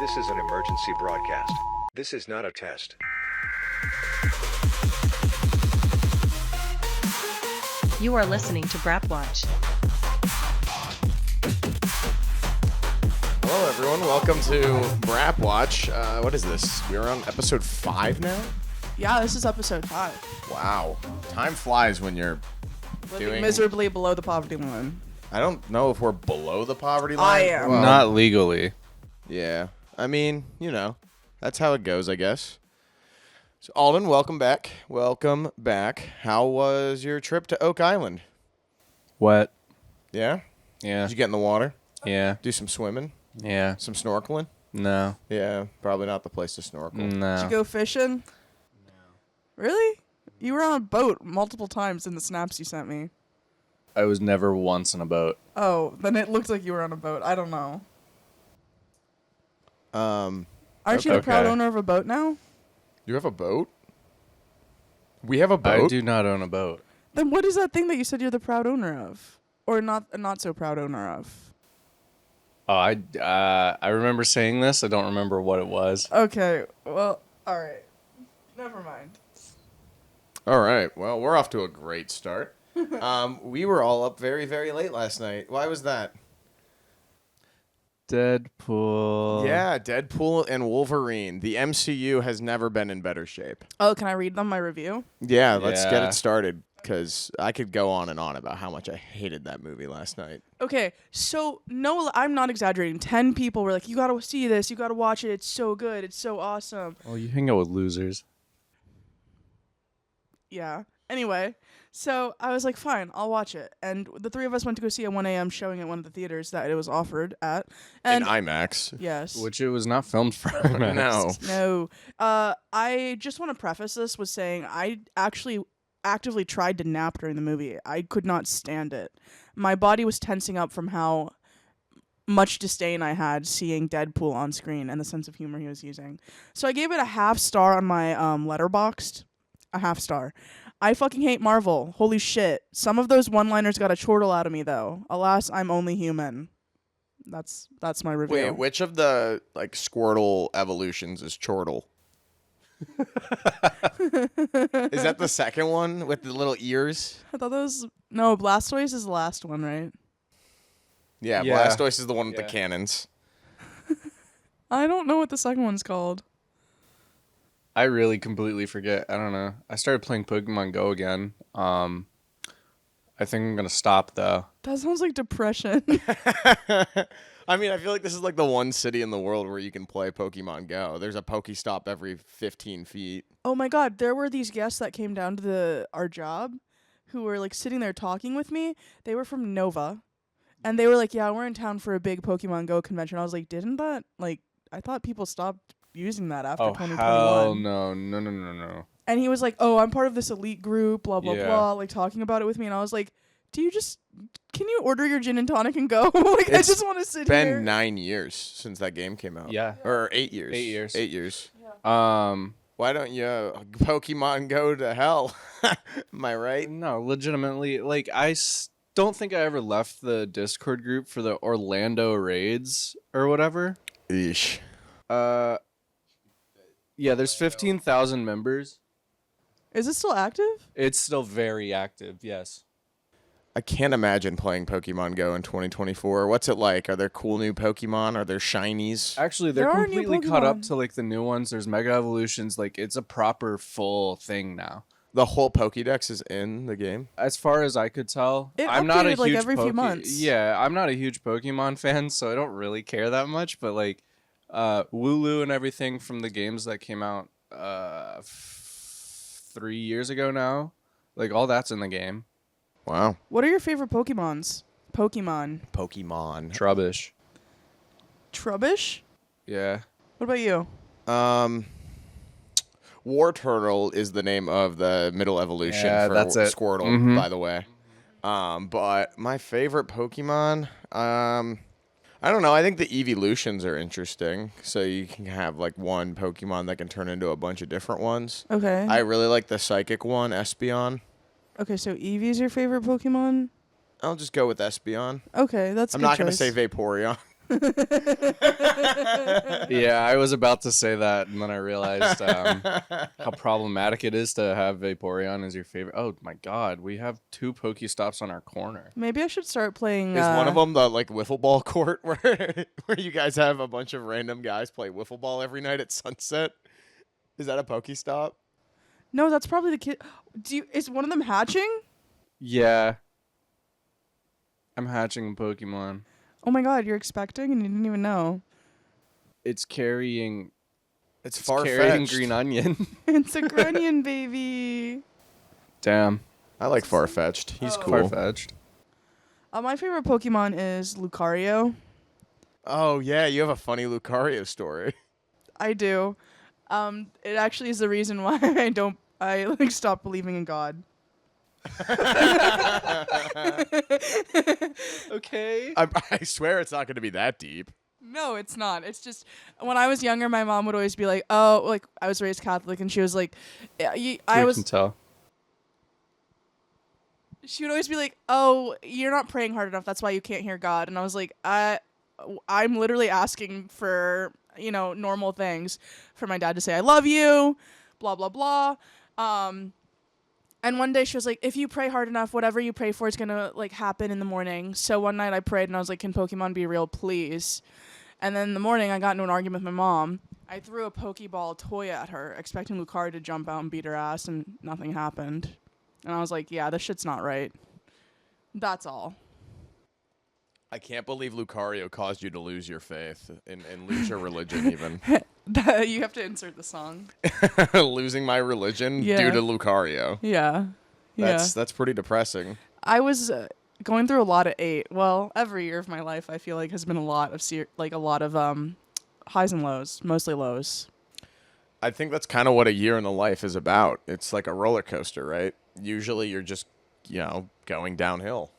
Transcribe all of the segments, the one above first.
This is an emergency broadcast. This is not a test. You are listening to Brapwatch. Hello, everyone. Welcome to Brapwatch. What is this? We're on episode 5 now? Yeah, this is episode 5. Wow. Time flies when you're Living miserably below the poverty line. I don't know if we're below the poverty line. I am. Well, Not legally. Yeah. I mean, you know, that's how it goes, I guess. So, Alden, welcome back. Welcome back. How was your trip to Oak Island? What? Yeah? Yeah. Did you get in the water? Yeah. Do some swimming? Yeah. Some snorkeling? No. Yeah, probably not the place to snorkel. No. Did you go fishing? No. Really? You were on a boat multiple times in the snaps you sent me. I was never once on a boat. Oh, then it looked like you were on a boat. I don't know. Aren't you the proud Okay. owner of a boat now? You have a boat? We have a boat? I do not own a boat. Then what is that thing that you said you're the proud owner of? Or not so proud owner of? Oh, I remember saying this. I don't remember what it was. Okay, well, alright. Never mind. All right. Well, we're off to a great start. We were all up very, very late last night. Why was that? Deadpool. Yeah, Deadpool and Wolverine. The MCU has never been in better shape. Oh, can I read them, my review? Yeah, let's get Yeah. it started, because I could go on and on about how much I hated that movie last night. Okay, so no, I'm not exaggerating. 10 people were like, you gotta see this, you gotta watch it, it's so good, it's so awesome. Well, you hang out with losers. Yeah. Anyway, so I was like, fine, I'll watch it. And the three of us went to go see a 1 a.m. showing at one of the theaters that it was offered at. And in IMAX. yes. Which it was not filmed for IMAX. No. No. I just want to preface this with saying I actually actively tried to nap during the movie. I could not stand it. My body was tensing up from how much disdain I had seeing Deadpool on screen and the sense of humor he was using. So I gave it a half star on my Letterboxd. A half star. I fucking hate Marvel. Holy shit. Some of those one-liners got a chortle out of me, though. Alas, I'm only human. That's my review. Wait, which of the Squirtle evolutions is Chortle? Is that the second one with the little ears? I thought that was... No, Blastoise is the last one, right? Yeah, Yeah. Blastoise is the one with the Yeah. cannons. I don't know what the second one's called. I really completely forget. I don't know. I started playing Pokemon Go again. I think I'm gonna stop though. That sounds like depression. I mean, I feel like this is like the one city in the world where you can play Pokemon Go. There's a Pokestop every 15 feet. Oh my god, there were these guests that came down to our job who were like sitting there talking with me. They were from Nova. And they were like, yeah, we're in town for a big Pokemon Go convention. I was like, didn't that, like, I thought people stopped using that after Oh 2021. hell no. And he was like, oh, I'm part of this elite group, blah, blah, Yeah. blah, like talking about it with me. And I was like, can you order your gin and tonic and go? Like, I It's just want to sit Been here. 9 years since that game came out. Yeah. Or 8 years. 8 years. 8 years. Um. Why don't you Pokemon Go to hell? Am I right? No, legitimately, like don't think I ever left the Discord group for the Orlando raids or whatever. Eesh. Yeah, there's 15,000 members. Is it still active? It's still very active. Yes. I can't imagine playing Pokemon Go in 2024. What's it like? Are there cool new Pokemon? Are there shinies? Actually, they're There are new completely caught up Pokemon. to like the new ones. There's Mega Evolutions. Like it's a proper full thing now. The whole Pokédex is in the game? As far as I could tell, It I'm not a updated, like, huge every few months. Yeah, I'm not a huge Pokemon fan, so I don't really care that much. But like, Wooloo and everything from the games that came out 3 years ago now, like all that's in the game. Wow. What are your favorite Pokemons? Pokemon. Trubbish. Trubbish? Yeah. What about you? War Turtle is the name of the middle evolution Yeah, for that's it. Squirtle, Mhm. by the way. But my favorite Pokemon, I don't know. I think the evolutions are interesting. So you can have like one Pokemon that can turn into a bunch of different ones. Okay. I really like the psychic one, Espeon. Okay, so Eevee's your favorite Pokemon? I'll just go with Espeon. Okay, that's a I'm good not going to choice. say Vaporeon. Yeah, I was about to say that, and then I realized how problematic it is to have Vaporeon as your favorite. Oh my god, we have 2 Pokestops on our corner. Maybe I should start playing. Is one of them the like wiffle ball court where you guys have a bunch of random guys play wiffle ball every night at sunset? Is that a Pokestop? No, that's probably the kid. Is one of them hatching? Yeah. I'm hatching a Pokemon. Oh my god, you're expecting and you didn't even know. It's carrying It's carrying Farfetch'd. Green Onion. It's a Grunion baby. Damn. I like Farfetch'd. He's cool. Far-fetched. My favorite Pokemon is Lucario. Oh yeah, you have a funny Lucario story. I do. It actually is the reason why I like stopped believing in God. Okay. I swear it's not going to be that deep. No, it's not. It's just when I was younger, my mom would always be like, "Oh, like I was raised Catholic," and she was like, "I was." can tell. She would always be like, "Oh, you're not praying hard enough. That's why you can't hear God." And I was like, I'm literally asking for normal things, for my dad to say I love you, blah blah blah." And one day she was like, if you pray hard enough, whatever you pray for is going to like happen in the morning. So one night I prayed and I was like, can Pokemon be real, please? And then in the morning I got into an argument with my mom. I threw a Pokeball toy at her, expecting Lucario to jump out and beat her ass, and nothing happened. And I was like, yeah, this shit's not right. That's all. I can't believe Lucario caused you to lose your faith and lose your religion even. You have to insert the song. Losing my religion Yeah. due to Lucario. Yeah. That's pretty depressing. I was going through a lot of 8. Well, every year of my life I feel like has been a lot of highs and lows, mostly lows. I think that's kind of what a year in the life is about. It's like a roller coaster, right? Usually you're just, going downhill.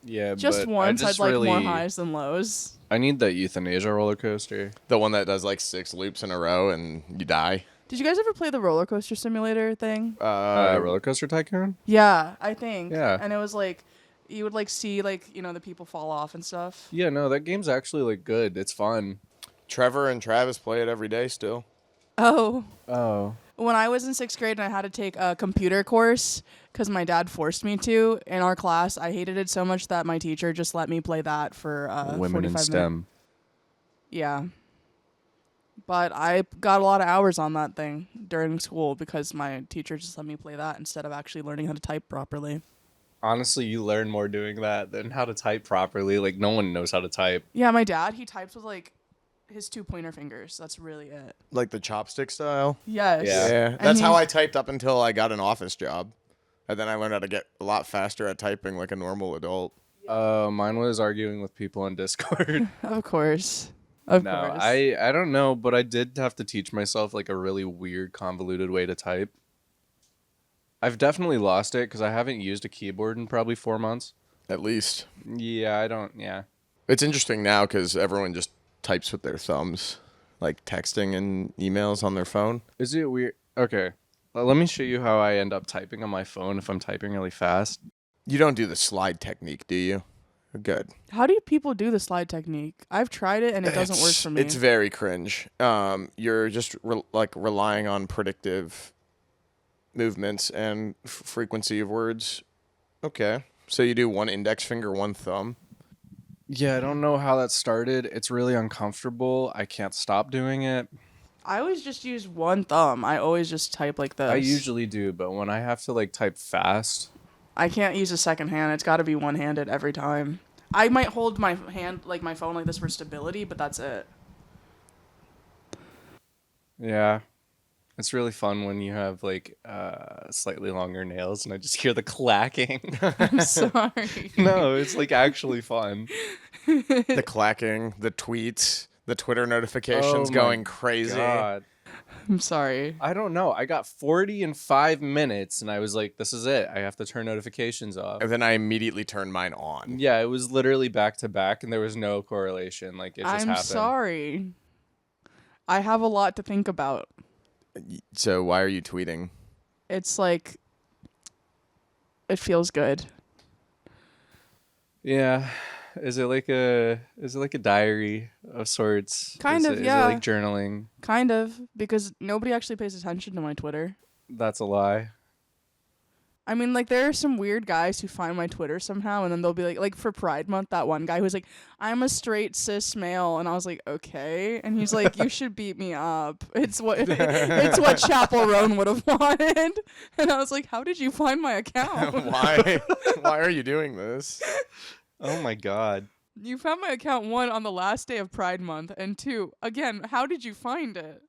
Yeah, Just but once I I'd like more really- highs than lows. I need that euthanasia roller coaster. The one that does like 6 loops in a row and you die. Did you guys ever play the roller coaster simulator thing? Roller coaster tycoon. Yeah, I think. Yeah. And it was like you would like see like, the people fall off and stuff. Yeah, no, that game's actually like good. It's fun. Trevor and Travis play it every day still. Oh. Oh. When I was in 6th grade and I had to take a computer course because my dad forced me to in our class, I hated it so much that my teacher just let me play that for Women 45 in minutes. STEM. Yeah. But I got a lot of hours on that thing during school because my teacher just let me play that instead of actually learning how to type properly. Honestly, you learn more doing that than how to type properly. Like, no one knows how to type. Yeah, my dad, he types with like his 2 pointer fingers. That's really it. Like the chopstick style. Yes. Yeah. And That's how he- I typed up until I got an office job. And then I learned how to get a lot faster at typing like a normal adult. Mine was arguing with people on Discord. Of course. Of No, course. I don't know, but I did have to teach myself like a really weird, convoluted way to type. I've definitely lost it because I haven't used a keyboard in probably 4 months. At least. Yeah, I don't. Yeah. It's interesting now because everyone just types with their thumbs, like texting and emails on their phone. Is it weird? Okay. Let me show you how I end up typing on my phone if I'm typing really fast. You don't do the slide technique, do you? Good. How do people do the slide technique? I've tried it and it doesn't work for me. It's very cringe. You're just relying on predictive movements and frequency of words. Okay. So you do one index finger, one thumb. Yeah, I don't know how that started. It's really uncomfortable. I can't stop doing it. I always just use one thumb. I always just type like this. I usually do, but when I have to like type fast, I can't use a second hand. It's got to be one-handed every time. I might hold my hand, like my phone like this for stability, but that's it. yeah. It's really fun when you have like slightly longer nails and I just hear the clacking. I'm sorry. No, it's like actually fun. The clacking, the tweets, the Twitter notifications Oh my going crazy. God. I'm sorry. I don't know. I got 40 in 5 minutes and I was like, this is it. I have to turn notifications off. And then I immediately turned mine on. Yeah, it was literally back to back and there was no correlation. Like it just I'm happened. sorry. I have a lot to think about. So why are you tweeting? It's like, it feels good. Yeah. Is it like a diary of sorts? Kind of, Is yeah. it like journaling? Kind of, because nobody actually pays attention to my Twitter. That's a lie. I mean, like, there are some weird guys who find my Twitter somehow, and then they'll be like for Pride Month, that one guy who was like, I'm a straight cis male, and I was like, okay, and he's like, you should beat me up. It's what Chapel Roan would have wanted, and I was like, how did you find my account? Why are you doing this? Oh my god. You found my account, 1, on the last day of Pride Month, and 2, again, how did you find it?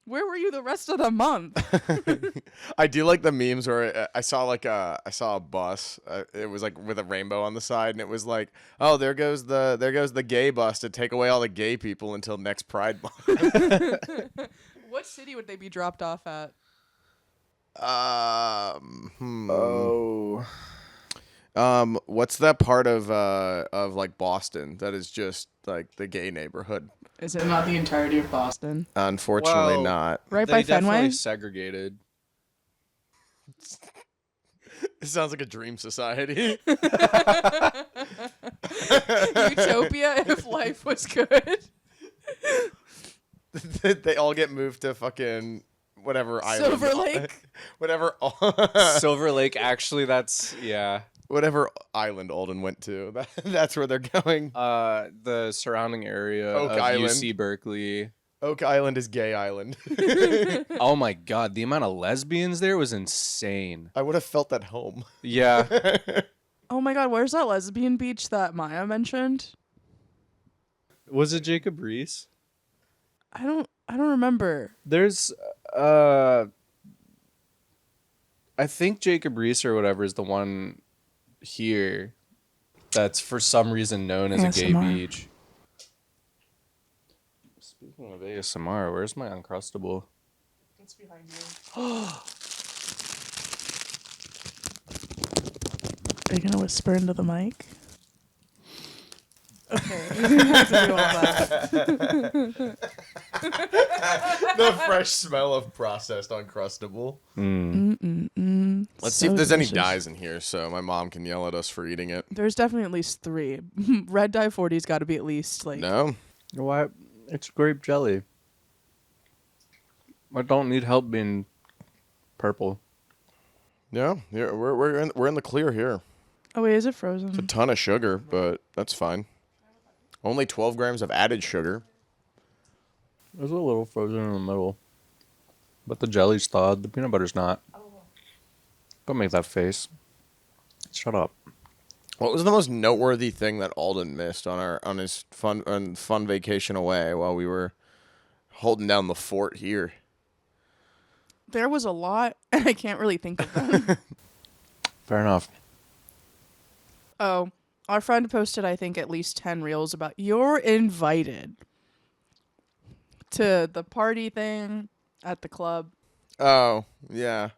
Where were you the rest of the month? I do like the memes where I saw a bus. It was like with a rainbow on the side, and it was like, oh, there goes the gay bus to take away all the gay people until next Pride Month. What city would they be dropped off at? What's that part of like Boston that is just like the gay neighborhood? Is it not the entirety of Boston? Unfortunately, Well, not. Right They by definitely Fenway? segregated. It sounds like a dream society. Utopia if life was good. They all get moved to fucking whatever island. Silver Lake? Whatever. Silver Lake, actually, Whatever island Alden went to. That's where they're going. the surrounding area Oak of Island. UC Berkeley. Oak Island is gay island. Oh my god, the amount of lesbians there was insane. I would have felt at home. Yeah. Oh my god, where's that lesbian beach that Maya mentioned? Was it Jacob Reese? I don't remember. There's I think Jacob Reese or whatever is the one here that's for some reason known as a gay ASMR. beach. Speaking of ASMR, where's my Uncrustable? It's behind you. Are you gonna whisper into the mic? Okay, you didn't have to do all that. The fresh smell of processed Uncrustable. Let's see if So there's any delicious. dyes in here so my mom can yell at us for eating it. There's definitely at least 3. Red dye 40's got to be at least like. No? Why? It's grape jelly. I don't need help being purple. Yeah, we're in the clear here. Oh wait, is it It's a frozen? ton of sugar, but that's fine. Only 12 grams of added sugar. There's a little frozen in the middle. But the jelly's thawed. The peanut butter's not. Don't make that face. Shut up. What was the most noteworthy thing that Alden missed on his fun vacation away while we were holding down the fort here? There was a lot, and I can't really think of them. Fair enough. Oh, our friend posted, I think, at least 10 reels about you're invited to the party thing at the club. Oh, yeah.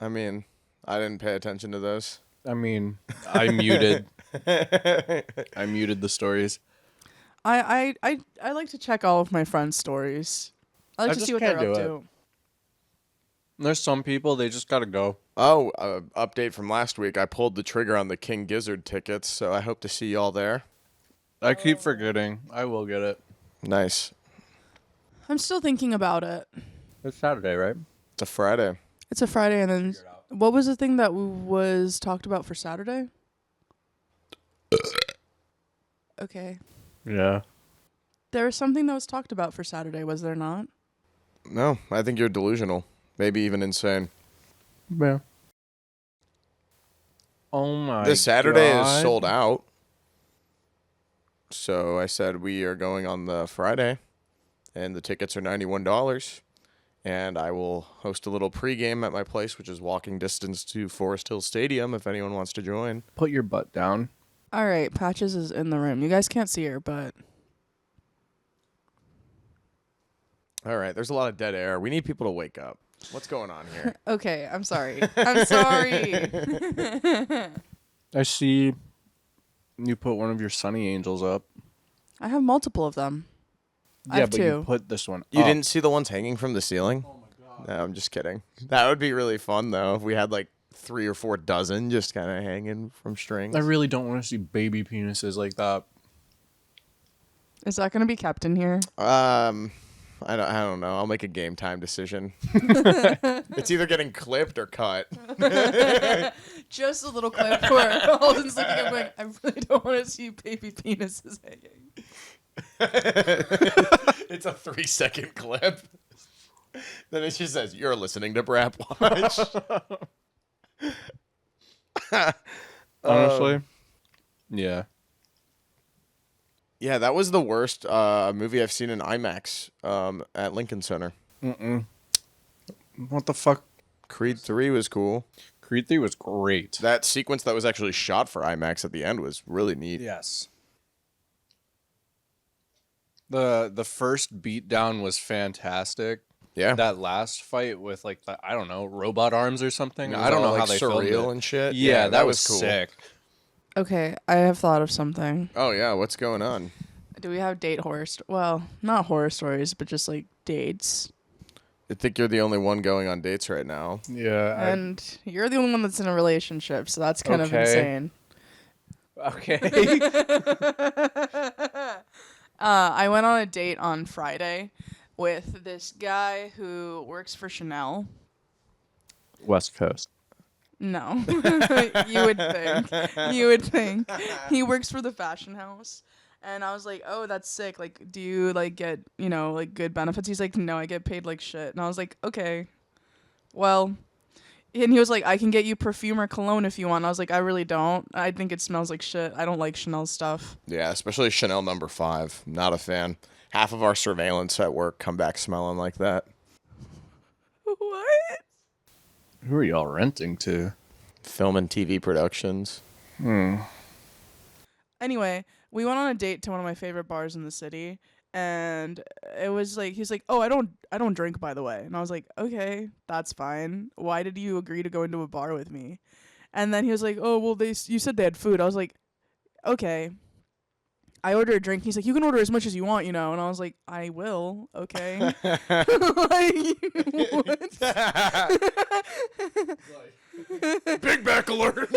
I mean, I didn't pay attention to those. I mean, I muted. I muted the stories. I like to check all of my friends' stories. I like I to just see what they're can't up do to. There's some people, they just gotta go. Oh, update from last week. I pulled the trigger on the King Gizzard tickets, so I hope to see y'all there. I keep forgetting. I will get it. Nice. I'm still thinking about it. It's Saturday, right? It's a Friday. It's a Friday, and then what was the thing that was talked about for Saturday? Okay. Yeah. There was something that was talked about for Saturday, was there not? No, I think you're delusional. Maybe even insane. Yeah. Oh my This Saturday God. is sold out. So I said we are going on the Friday, and the tickets are $91. And I will host a little pregame at my place, which is walking distance to Forest Hill Stadium if anyone wants to join. Put your butt down. All right, Patches is in the room. You guys can't see her, but All right, there's a lot of dead air. We need people to wake up. What's going on here? okay, I'm sorry. I'm sorry. I see you put one of your Sunny Angels up. I have multiple of them. I have but two. you put this one You up. see the ones hanging from the ceiling? Oh my god. No, I'm just kidding. That would be really fun though if we had like 3 or 4 dozen just kind of hanging from strings. I really don't want to see baby penises like that. Is that gonna be kept in here? I don't know. I'll make a game time decision. It's either getting clipped or cut. Just a little clip where Holden's looking at me like, I really don't want to see baby penises hanging. It's a 3-second clip. Then it just says, "You're listening to Brapwatch." Honestly, yeah. Yeah, that was the worst movie I've seen in IMAX at Lincoln Center. What the fuck? Creed 3 was cool. Creed 3 was great. That sequence that was actually shot for IMAX at the end was really neat. Yes. The first beatdown was fantastic. Yeah. That last fight with like the, I don't know, robot arms or something. It was I don't all, know how like, they filmed surreal it. and shit. Yeah, that was cool. sick. Okay, I have thought of something. Oh yeah, what's going on? Do we have date horror? Well, not horror stories, but just like dates. I think you're the only one going on dates right now. Yeah. And you're the only one that's in a relationship, so that's kind of Okay. insane. Okay. I went on a date on Friday with this guy who works for Chanel. West Coast. No. You would think. You would think. He works for the fashion house. And I was like, oh, that's sick. Like, do you, like, get, you know, like, good benefits? He's like, no, I get paid like shit. And I was like, okay. Well, and he was like, I can get you perfume or cologne if you want. And I was like, I really don't. I think it smells like shit. I don't like Chanel stuff. Yeah, especially Chanel No. 5. Not a fan. Half of our surveillance at work come back smelling like that. What? Who are y'all renting to? Film and TV productions. Anyway, we went on a date to one of my favorite bars in the city, and it was like, he's like, oh, I don't drink, by the way. And I was like, okay, that's fine. Why did you agree to go into a bar with me? And then he was like, oh, well, you said they had food. I was like, okay. I ordered a drink. He's like, you can order as much as you want, you know. And I was like, I will. Okay. Like, what? Big back alert.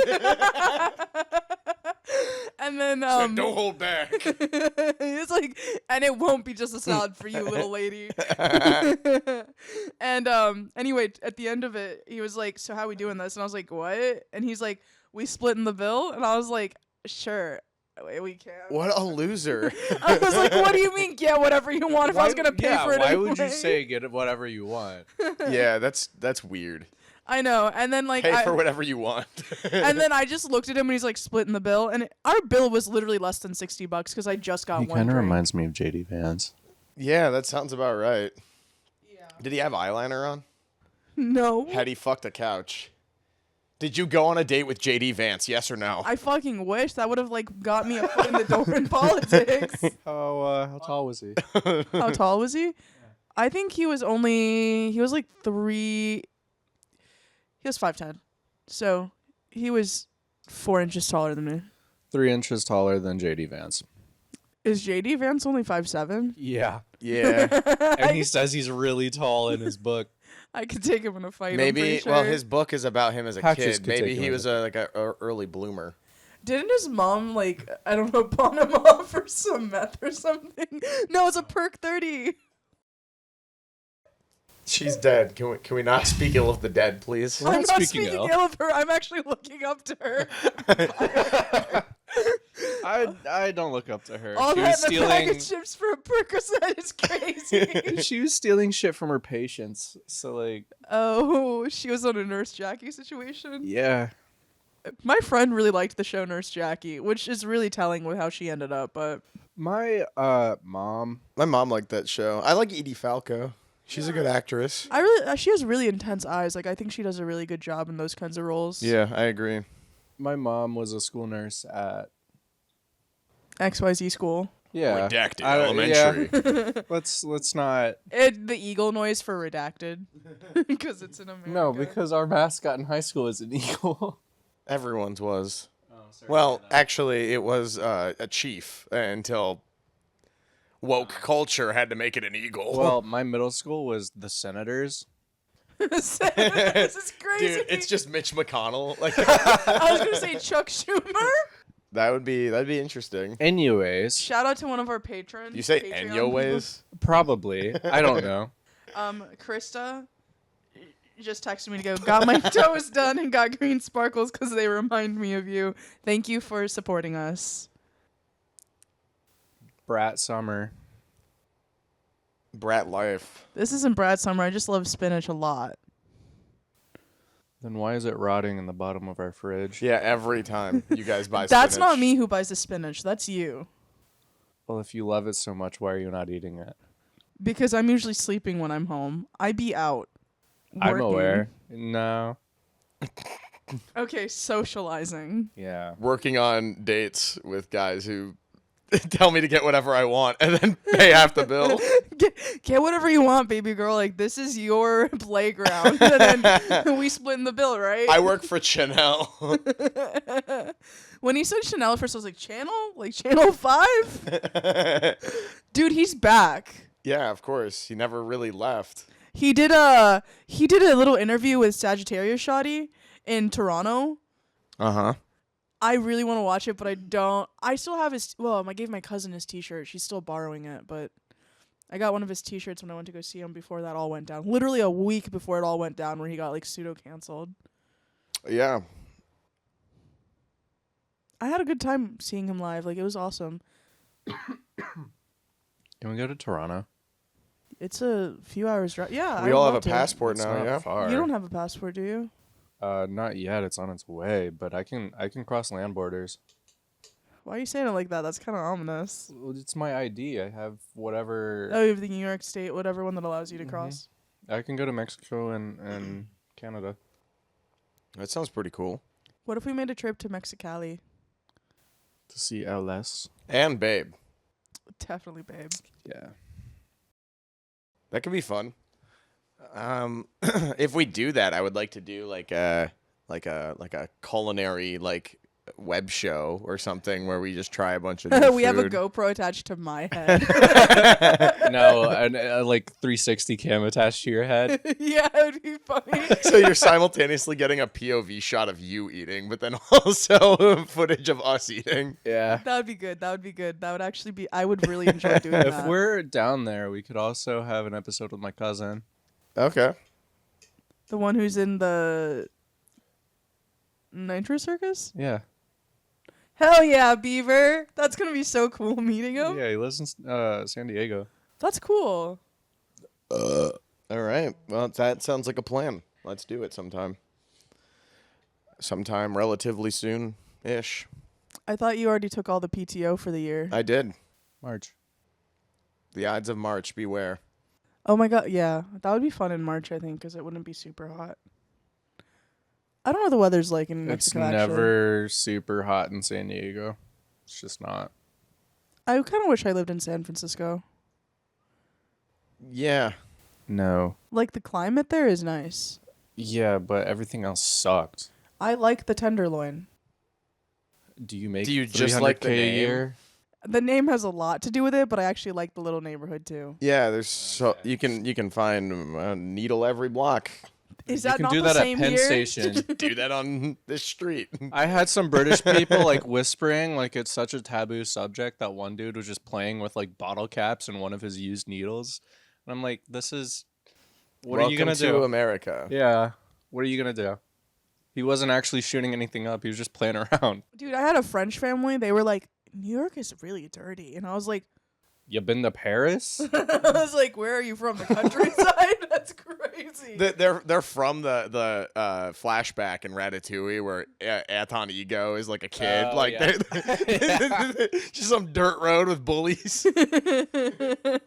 And then Don't hold back. it's like, and it won't be just a salad for you, little lady. And anyway, at the end of it, he was like, so how we doing this? And I was like, what? And he's like, we splitting the bill? And I was like, sure, we can. What a loser. I was like, what do you mean get whatever you want if I was gonna pay for it why anyway? would you say get whatever you want? Yeah, that's weird. I know. And then like Pay for whatever you want. and then I just looked at him and he's like splitting the bill, and our bill was literally less than $60 because I just got He one kind of drink. reminds me of JD Vance. Yeah, that sounds about right. Yeah. Did he have eyeliner on? No. Had he fucked a couch? Did you go on a date with JD Vance? Yes or no? I fucking wish that would have like got me a foot in the door in politics. How tall was he? How tall was he? I think he was like 3. He was 5'10", so he was 4 inches taller than me. 3 inches taller than JD Vance. Is JD Vance only 5'7"? Yeah. Yeah. And he says he's really tall in his book. I could take him in a fight. Maybe. I'm pretty sure. Well, his book is about him as a Patches kid. could Maybe take him he in was a early bloomer. Didn't his mom like I don't know pawn him off for some meth or something? No, it's a perk 30. She's dead. Can we not speak ill of the dead, please? We're I'm not not speaking speaking ill. ill of her. I'm actually looking up to her. I don't look up to her. All She that was in a bag of stealing. chips for a Percocet is crazy. She was stealing shit from her patients. So like, Oh, she was on a Nurse Jackie situation. yeah. My friend really liked the show Nurse Jackie, which is really telling with how she ended up. But My mom. My mom liked that show. I like Edie Falco. She's a good actress. I really, she has really intense eyes. Like I think she does a really good job in those kinds of roles. Yeah, I agree. My mom was a school nurse at XYZ school. Redacted I don't- Elementary. Yeah. let's not. The eagle noise for redacted, because it's in America. No, because our mascot in high school is an eagle. Everyone's was. Well, actually, it was a chief until woke culture had to make it an eagle. Well, my middle school was the Senators. This is crazy. Dude, it's just Mitch McConnell. Like I was gonna say Chuck Schumer. that'd be interesting. Anyways, Shout out to one of our patrons. You say Patreon anyways? probably. I don't know. Krista just texted me to go, got my toes done and got green sparkles because they remind me of you. Thank you for supporting us. Brat Summer. Brat life. This isn't Brad Summer. I just love spinach a lot. Then why is it rotting in the bottom of our fridge? Yeah, every time you guys buy That's spinach. not me who buys the spinach. That's you. Well, if you love it so much, why are you not eating it? Because I'm usually sleeping when I'm home. I be out. I'm working. aware. No. Okay, socializing. Yeah. Working on dates with guys who tell me to get whatever I want and then pay half the bill. Get whatever you want, baby girl. Like, this is your playground. And then we split the bill, right? I work for Chanel. When he said Chanel at first, I was like, Channel? Like, Channel 5? Dude, he's back. Yeah, of course. He never really left. He did a little interview with Sagittarius Shoddy in Toronto. Uh-huh. I really want to watch it, but I don't. I still have his. Well, I gave my cousin his T-shirt. She's still borrowing it, but I got one of his T-shirts when I went to go see him before that all went down. Literally a week before it all went down, where he got like pseudo canceled. Yeah. I had a good time seeing him live. Like, it was awesome. Can we go to Toronto? It's a few hours drive. Yeah, We I'd all have love a to. passport It's now, not yeah? far. You don't have a passport, do you? Not yet. It's on its way, but I can cross land borders. Why are you saying it like that? That's kind of ominous. Well, it's my ID. I have whatever. Oh, you have the New York State, whatever one that allows you to cross. I can go to Mexico and Canada. That sounds pretty cool. What if we made a trip to Mexicali? To see LS. And Babe. Definitely, babe. Yeah. That could be fun. If we do that, I would like to do like a culinary like web show or something where we just try a bunch of new We have a food. GoPro attached to my head. No, like 360 cam attached to your head. Yeah, it would be funny. So you're simultaneously getting a POV shot of you eating, but then also footage of us eating. Yeah. That would be good. That would be good. That would actually be. I would really enjoy doing that. If we're down there, we could also have an episode with my cousin. Okay. The one who's in the Nitro Circus? Yeah. Hell yeah, Beaver. That's going to be so cool meeting him. Yeah, he lives in San Diego. That's cool. All right. Well, that sounds like a plan. Let's do it sometime. Sometime relatively soon-ish. I thought you already took all the PTO for the year. I did. March. The Ides of March, beware. Oh my god, yeah. That would be fun in March, I think, because it wouldn't be super hot. I don't know what the weather's like in Mexico, It's actually. never super hot in San Diego. It's just not. I kind of wish I lived in San Francisco. Yeah. No. Like, the climate there is nice. Yeah, but everything else sucked. I like the Tenderloin. Do you make Do you just like the $300K a name? year? The name has a lot to do with it, but I actually like the little neighborhood, too. Yeah, there's so you can find a needle every block. Is You that can not do the that at same Penn here? Station. Do that on this street. I had some British people like whispering like it's such a taboo subject that one dude was just playing with like bottle caps and one of his used needles. And I'm like, this is what are you gonna Welcome to do? America. Yeah. What are you gonna do? He wasn't actually shooting anything up. He was just playing around. Dude, I had a French family. They were like, New York is really dirty. And I was like, You been to Paris? I was like, where are you from? The countryside? That's crazy. They're from the flashback in Ratatouille where Anton Ego is like a kid, Oh, like yeah. just some dirt road with bullies. I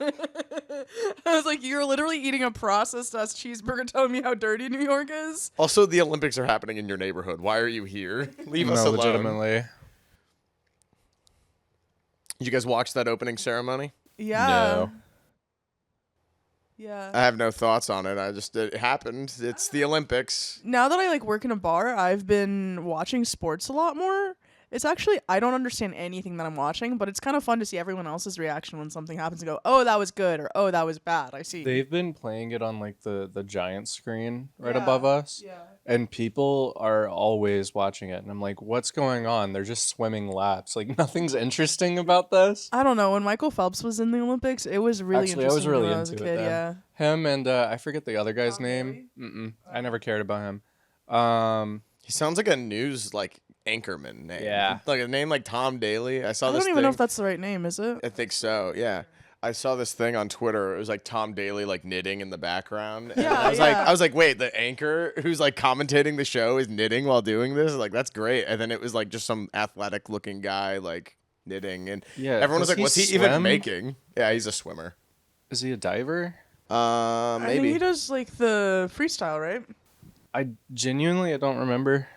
was like, you're literally eating a processed ass cheeseburger telling me how dirty New York is? Also, the Olympics are happening in your neighborhood. Why are you here? Leave us No, alone. legitimately. Did you guys watch that opening ceremony? Yeah. No. Yeah. I have no thoughts on it. It happened. It's the Olympics. Now that I like work in a bar, I've been watching sports a lot more. It's actually, I don't understand anything that I'm watching, but it's kind of fun to see everyone else's reaction when something happens and go, oh, that was good, or oh, that was bad. I see. They've been playing it on like the giant screen right Yeah, above us. Yeah. And people are always watching it. And I'm like, what's going on? They're just swimming laps. Like, nothing's interesting about this. I don't know. When Michael Phelps was in the Olympics, it was really Actually, I was interesting really when I was a into kid, it then. yeah. Him and I forget the other guy's Tom name. I never cared about him. He sounds like a news like anchorman name. Yeah. Like a name like Tom Daly. I saw I this don't even know if that's the right name, is it? I think so. Yeah. I saw this thing on Twitter. It was like Tom Daly like knitting in the background. And Yeah, I was like, wait, the anchor who's like commentating the show is knitting while doing this? Like that's great. And then it was like just some athletic looking guy like knitting, and Yeah, everyone was does like, he what's he even swim? making? Yeah, he's a swimmer. Is he a diver? I think Maybe. he does like the freestyle, right? I don't remember.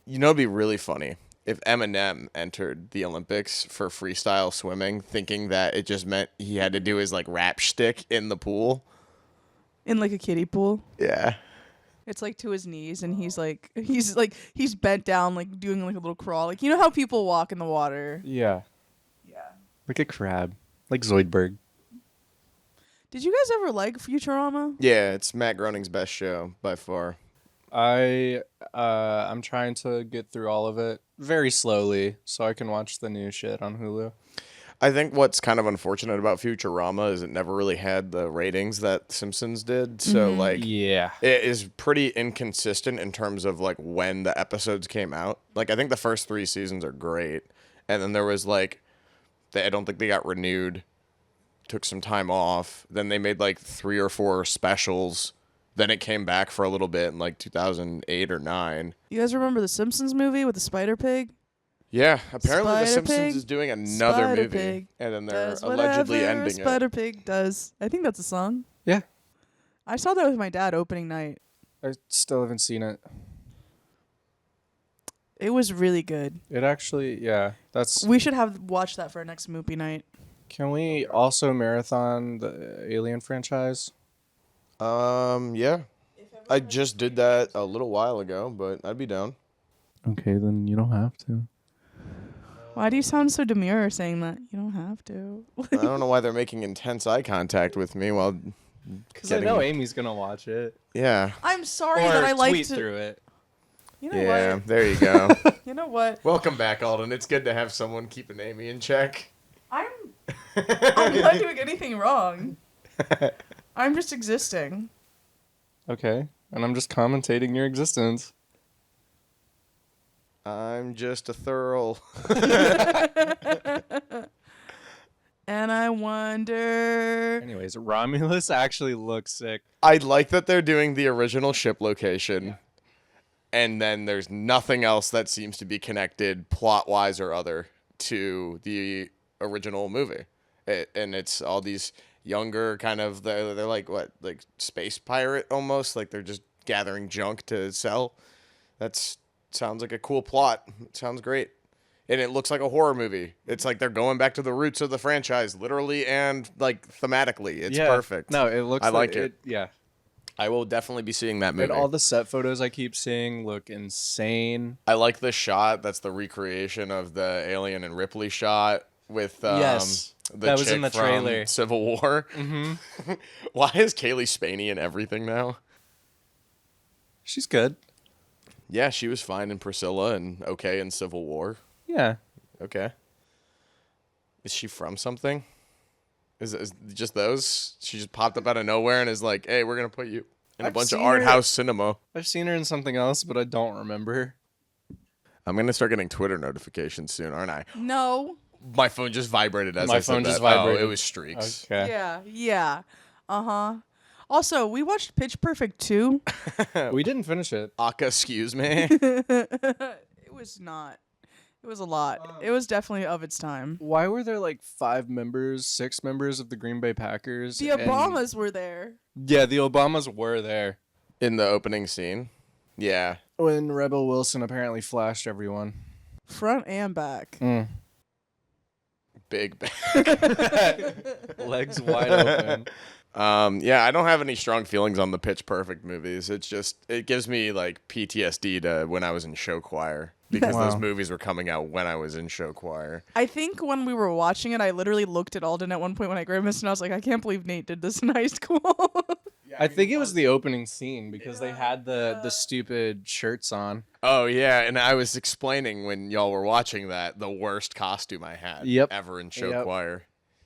You know, it'd be really funny if Eminem entered the Olympics for freestyle swimming, thinking that it just meant he had to do his like rap shtick in the pool. In like a kiddie pool. Yeah. It's like to his knees, and he's bent down, like doing like a little crawl. Like, you know how people walk in the water? Yeah. Yeah. Like a crab. Like Zoidberg. Did you guys ever like Futurama? Yeah, it's Matt Groening's best show by far. I'm trying to get through all of it very slowly so I can watch the new shit on Hulu. I think what's kind of unfortunate about Futurama is it never really had the ratings that Simpsons did. So like Yeah. it is pretty inconsistent in terms of like when the episodes came out. Like I think the first 3 seasons are great. And then there was like I don't think they got renewed. Took some time off. Then they made like 3 or 4 specials. Then it came back for a little bit in like 2008 or 9. You guys remember the Simpsons movie with the Spider Pig? Yeah, apparently The Spider Simpsons Pig, is doing another Spider movie, Pig and then they're does allegedly whatever ending a Spider it. Pig does. I think that's a song. Yeah. I saw that with my dad opening night. I still haven't seen it. It was really good. It actually, yeah. That's. We should have watched that for our next movie night. Can we also marathon the Alien franchise? Yeah. I just did that a little while ago, but I'd be down. Okay, then you don't have to. Why do you sound so demure saying that? You don't have to. I don't know why they're making intense eye contact with me while Because I know Amy's gonna watch it. Yeah. I'm sorry Or that I like tweet to. through it. You know Yeah, what? there you go. You know what? Welcome back, Alden. It's good to have someone keeping Amy in check. I'm not doing anything wrong. I'm just existing. Okay, and I'm just commentating your existence. I'm just a thorough. And I wonder. Anyways, Romulus actually looks sick. I like that they're doing the original ship location, and then there's nothing else that seems to be connected plot-wise or other to the original movie. And it's all these younger kind of they're like what, like space pirate almost, like they're just gathering junk to sell. That's sounds like a cool plot. It sounds great. And it looks like a horror movie. It's like they're going back to the roots of the franchise, literally and like thematically. It's perfect. No, it looks I like it. Yeah. I will definitely be seeing that movie. And all the set photos I keep seeing look insane. I like the shot. That's the recreation of the Alien and Ripley shot with Yes. the That was chick in the from trailer. Civil War. Mm-hmm. Why is Kaylee Spaney in everything now? She's good. Yeah, she was fine in Priscilla and okay in Civil War. Yeah. Okay. Is she from something? Is just those? She just popped up out of nowhere and is like, "Hey, we're gonna put you in a I've bunch of seen art her- house cinema." I've seen her in something else, but I don't remember. I'm gonna start getting Twitter notifications soon, aren't I? No. My phone just vibrated as My I said phone that. just Oh, vibrated. it was streaks. Okay. Yeah. Yeah. Uh-huh. Also, we watched Pitch Perfect 2. We didn't finish it. Aka, excuse me. It was not. It was a lot. It was definitely of its time. Why were there like 6 members of the Green Bay Packers? The and- Obamas were there. Yeah, the Obamas were there. In the opening scene. Yeah. When Rebel Wilson apparently flashed everyone. Front and back. Big bang. Legs wide open. Yeah, I don't have any strong feelings on the Pitch Perfect movies. It gives me like PTSD to when I was in show choir because those Wow. movies were coming out when I was in show choir. I think when we were watching it, I literally looked at Alden at one point when I grimaced, and I was like, I can't believe Nate did this in high school. I think it was the opening scene because they had the stupid shirts on. Oh yeah, and I was explaining when y'all were watching that the worst costume I had ever in show choir.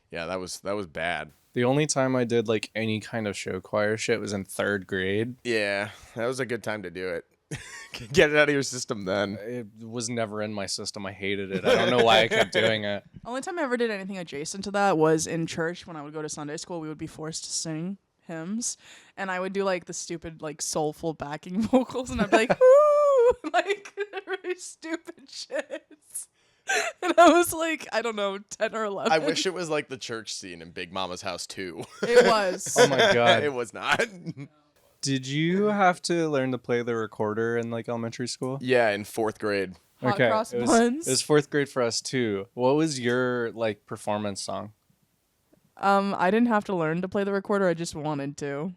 Yeah, that was bad. The only time I did like any kind of show choir shit was in 3rd grade. Yeah, that was a good time to do it. Get it out of your system then. It was never in my system. I hated it. I don't know why I kept doing it. Only time I ever did anything adjacent to that was in church when I would go to Sunday school. We would be forced to sing hymns, and I would do like the stupid like soulful backing vocals, and I'd be like, "Woo!" like really stupid shit. And I was like, I don't know, 10 or 11. I wish it was like the church scene in Big Mama's House 2. It was. Oh my god. It was not. Did you have to learn to play the recorder in like elementary school? Yeah, in 4th grade. Hot cross it was, buns. it was 4th grade for us too. What was your like performance song? I didn't have to learn to play the recorder. I just wanted to.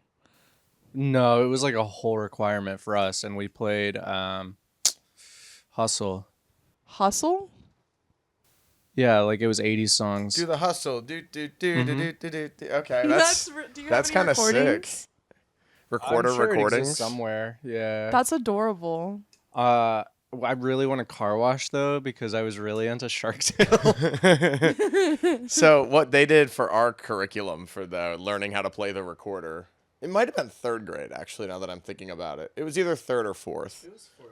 No, it was like a whole requirement for us, and we played Hustle. Hustle? Yeah, like it was 80s songs. Do the hustle. Do. Okay, Do you that's have any kind of sick. recordings? Recorder I'm sure it recordings. exists somewhere. Yeah. That's adorable. I really want a car wash though because I was really into Shark Tale. So what they did for our curriculum for the learning how to play the recorder, it might have been 3rd grade actually. Now that I'm thinking about it, it was either 3rd or 4th. It was 4th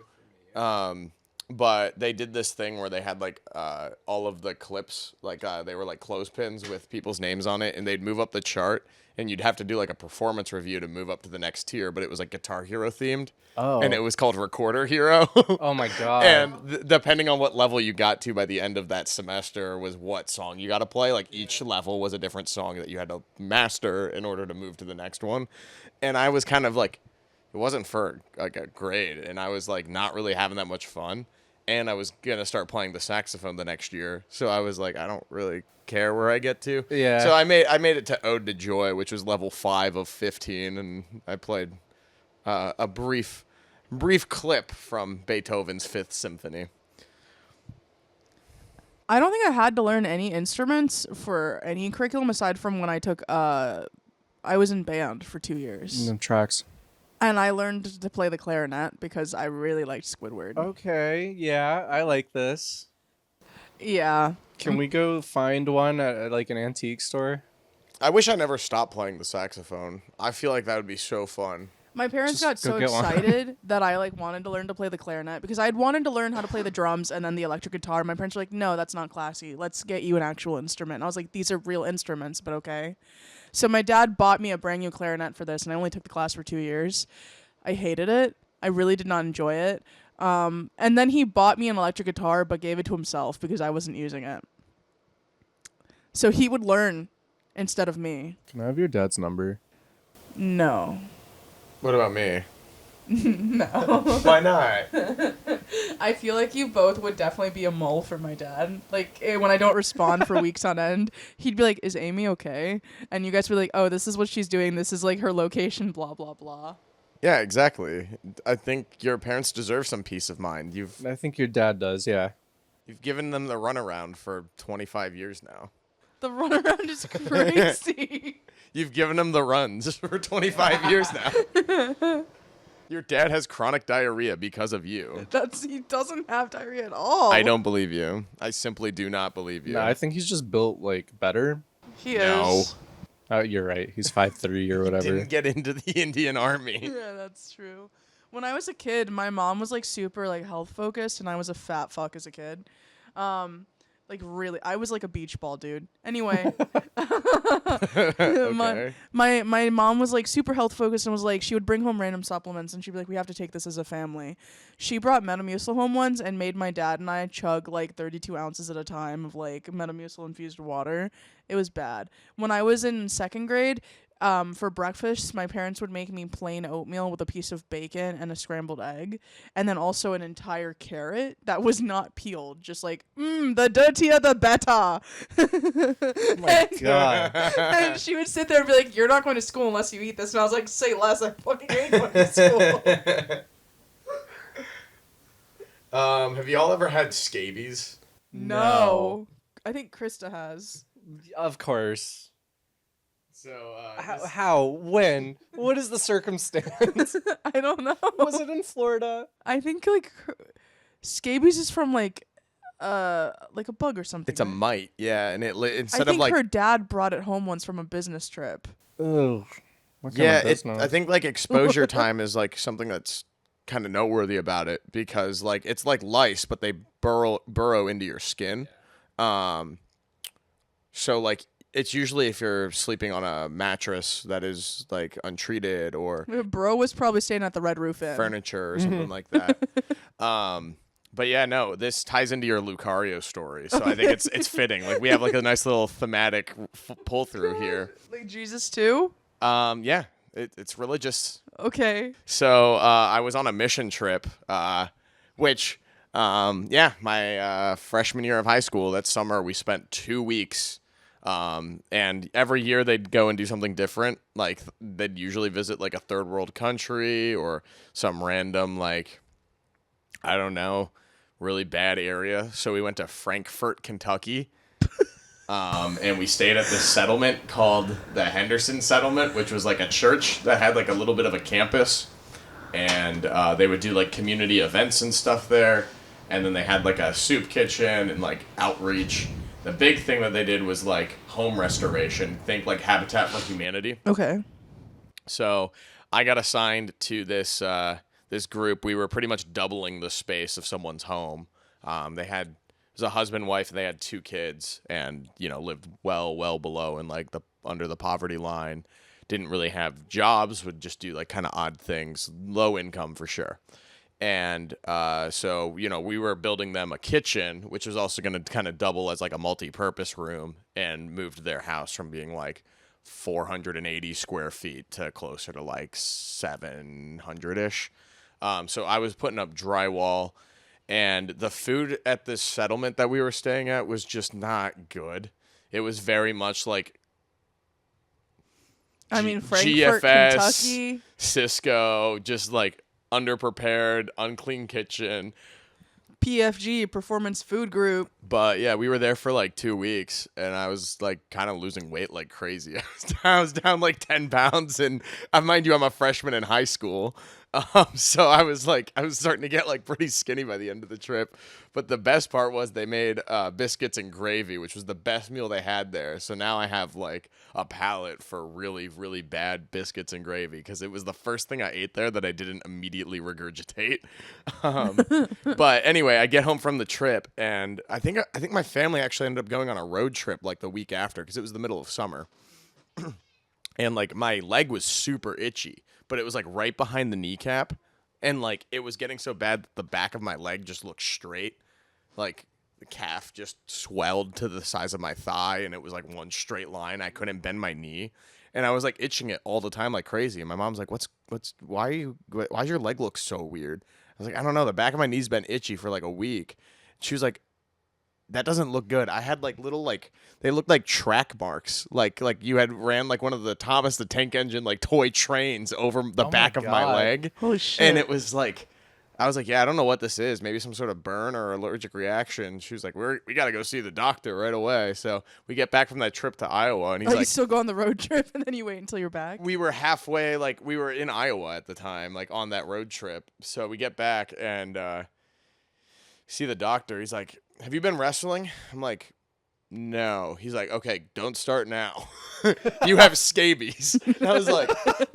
for me. But they did this thing where they had like all of the clips, like they were like clothespins with people's names on it, and they'd move up the chart, and you'd have to do like a performance review to move up to the next tier. But it was like Guitar Hero themed, and it was called Recorder Hero. Oh my god! And depending on what level you got to by the end of that semester was what song you got to play. Like each level was a different song that you had to master in order to move to the next one. And I was kind of like, it wasn't for like a grade, and I was like not really having that much fun. And I was gonna start playing the saxophone the next year, so I was like, I don't really care where I get to. Yeah. So I made it to Ode to Joy, which was level 5 of 15, and I played a brief clip from Beethoven's Fifth Symphony. I don't think I had to learn any instruments for any curriculum aside from when I took I was in band for 2 years. No tracks. And I learned to play the clarinet because I really liked Squidward. Okay, yeah, I like this. Yeah. Can we go find one at like an antique store? I wish I never stopped playing the saxophone. I feel like that would be so fun. My parents got Just go so get one. excited that I like wanted to learn to play the clarinet because I'd wanted to learn how to play the drums and then the electric guitar. My parents were like, "No, that's not classy. Let's get you an actual instrument." And I was like, "These are real instruments, but okay." So my dad bought me a brand new clarinet for this, and I only took the class for 2 years. I hated it. I really did not enjoy it. And then he bought me an electric guitar but gave it to himself because I wasn't using it. So he would learn instead of me. Can I have your dad's number? No. What about me? No. Why not? I feel like you both would definitely be a mole for my dad. Like, when I don't respond for weeks on end, he'd be like, "Is Amy okay?" And you guys would be like, "Oh, this is what she's doing. This is, like, her location, blah, blah, blah." Yeah, exactly. I think your parents deserve some peace of mind. I think your dad does, yeah. You've given them the runaround for 25 years now. The runaround is crazy. You've given them the runs for 25 years now. Your dad has chronic diarrhea because of you. He doesn't have diarrhea at all. I don't believe you. I simply do not believe you. No, I think he's just built like better. He No. is. Oh, you're right. He's 5'3" or whatever. Didn't get into the Indian Army. Yeah, that's true. When I was a kid, my mom was like super like health focused, and I was a fat fuck as a kid. Like really, I was like a beach ball dude. Anyway, Okay. my mom was like super health focused and was like, she would bring home random supplements and she'd be like, "We have to take this as a family." She brought Metamucil home once and made my dad and I chug like 32 ounces at a time of like Metamucil infused water. It was bad. When I was in 2nd grade, for breakfast, my parents would make me plain oatmeal with a piece of bacon and a scrambled egg, and then also an entire carrot that was not peeled. Just like, the dirtier the better. Oh my God. And she would sit there and be like, "You're not going to school unless you eat this." And I was like, "Say less, I fucking ain't going to school." Have y'all ever had scabies? No. I think Krista has. Of course. So, How? When? What is the circumstance? I don't know. Was it in Florida? I think like scabies is from like a bug or something. it's a right? mite, yeah, and I instead think of like her dad brought it home once from a business trip. Ugh. What kind yeah, of business? I think like exposure time is like something that's kind of noteworthy about it because like it's like lice, but they burrow into your skin. So like it's usually if you're sleeping on a mattress that is like untreated or Bro was probably staying at the Red Roof Inn. furniture or something like that. But yeah, no, this ties into your Lucario story, so I think it's fitting. Like we have like a nice little thematic pull through here. Like Jesus too? Yeah, it's religious. Okay. So I was on a mission trip, which my freshman year of high school. That summer we spent 2 weeks. And every year they'd go and do something different. Like they'd usually visit like a third world country or some random like, I don't know, really bad area. So we went to Frankfort, Kentucky. And we stayed at this settlement called the Henderson Settlement, which was like a church that had like a little bit of a campus. And they would do like community events and stuff there. And then they had like a soup kitchen and like outreach. The big thing that they did was like home restoration. Think like Habitat for Humanity. Okay. So I got assigned to this this group. We were pretty much doubling the space of someone's home. It was a husband, wife, and they had 2 kids, and lived well below and like under the poverty line. Didn't really have jobs. Would just do like kind of odd things. Low income for sure. And so we were building them a kitchen, which was also going to kind of double as like a multi-purpose room, and moved their house from being like 480 square feet to closer to like 700-ish. So I was putting up drywall, and the food at this settlement that we were staying at was just not good. It was very much like Frankfort, GFS, Kentucky. Cisco, just like underprepared, unclean kitchen. PFG, Performance Food Group. But yeah, we were there for like 2 weeks, and I was like kind of losing weight like crazy. I was down like 10 pounds, and mind you, I'm a freshman in high school. So I was starting to get like pretty skinny by the end of the trip. But the best part was they made biscuits and gravy, which was the best meal they had there. So now I have like a palate for really, really bad biscuits and gravy because it was the first thing I ate there that I didn't immediately regurgitate. But anyway, I get home from the trip, and I think my family actually ended up going on a road trip like the week after because it was the middle of summer. And like my leg was super itchy, but it was like right behind the kneecap, and like it was getting so bad that the back of my leg just looked straight. Like the calf just swelled to the size of my thigh, and it was like one straight line. I couldn't bend my knee, and I was like itching it all the time like crazy. And my mom's like, why's your leg look so weird? I was like, I don't know, the back of my knee's been itchy for like a week. She was like, that doesn't look good. I had like little they looked like track marks, like you had ran like one of the Thomas the Tank Engine like toy trains over the back of my leg. Holy shit. And it was like, I was like, yeah, I don't know what this is. Maybe some sort of burn or allergic reaction. She was like, we got to go see the doctor right away. So we get back from that trip to Iowa, and he's You like, still go on the road trip and then you wait until you're back? we were halfway, like we were in Iowa at the time, like on that road trip. So we get back and see the doctor. He's like, have you been wrestling? I'm like, no. He's like, okay, don't start now. You have scabies. And I was like,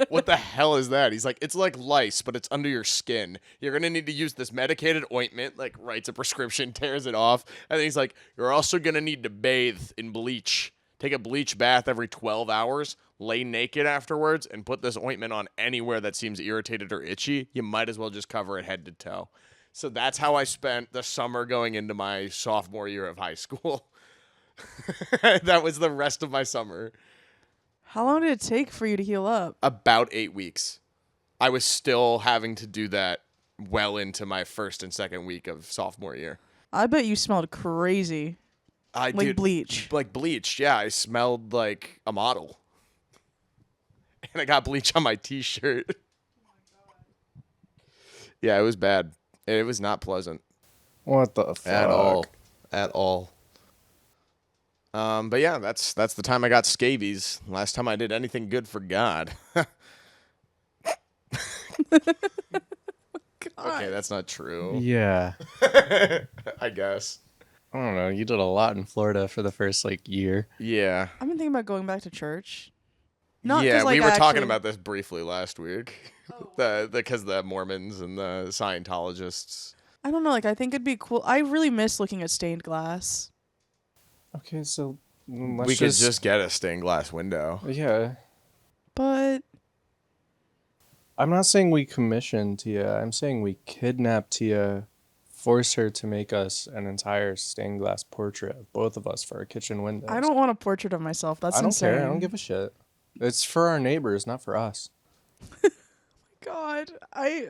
what the hell is that? He's like, it's like lice, but it's under your skin. You're going to need to use this medicated ointment, like writes a prescription, tears it off. And then he's like, you're also going to need to bathe in bleach. Take a bleach bath every 12 hours, lay naked afterwards, and put this ointment on anywhere that seems irritated or itchy. You might as well just cover it head to toe. So that's how I spent the summer going into my sophomore year of high school. That was the rest of my summer. How long did it take for you to heal up? About 8 weeks. I was still having to do that well into my first and second week of sophomore year. I bet you smelled crazy. I Like did bleach. like bleach. Yeah, I smelled like a model, and I got bleach on my t-shirt. Yeah, it was bad. It was not pleasant What the fuck? at all. But yeah, that's the time I got scabies. Last time I did anything good for God. Okay, that's not true. Yeah. I guess. I don't know. You did a lot in Florida for the first like year. Yeah. I've been thinking about going back to church. Not 'cause, Yeah, like, we were I talking actually- about this briefly last week. Because the Mormons and the Scientologists. I don't know. Like, I think it'd be cool. I really miss looking at stained glass. Okay, so We could just get a stained glass window. Yeah. But I'm not saying we commissioned Tia. I'm saying we kidnapped Tia, force her to make us an entire stained glass portrait of both of us for our kitchen windows. I don't want a portrait of myself. That's I don't insane. care. I don't give a shit. It's for our neighbors, not for us. God, I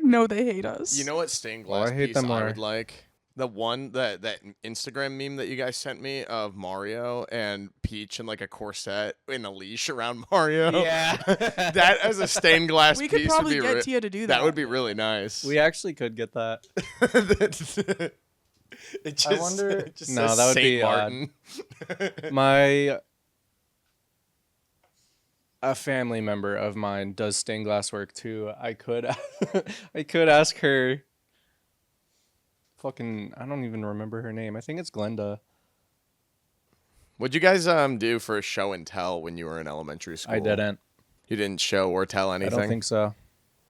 know they hate us. You know what stained Well, glass I hate piece them I more. would like? The one that Instagram meme that you guys sent me of Mario and Peach in like a corset in a leash around Mario. Yeah. That as a stained glass we piece could probably would be get Tia to do that. that would be really nice. We actually could get that. It just, I wonder- it just No, says that would Saint be odd. Martin. A family member of mine does stained glass work too. I could I could ask her. Fucking, I don't even remember her name. I think it's Glenda. What'd you guys do for a show and tell when you were in elementary school? I didn't. You didn't show or tell anything? I don't think so.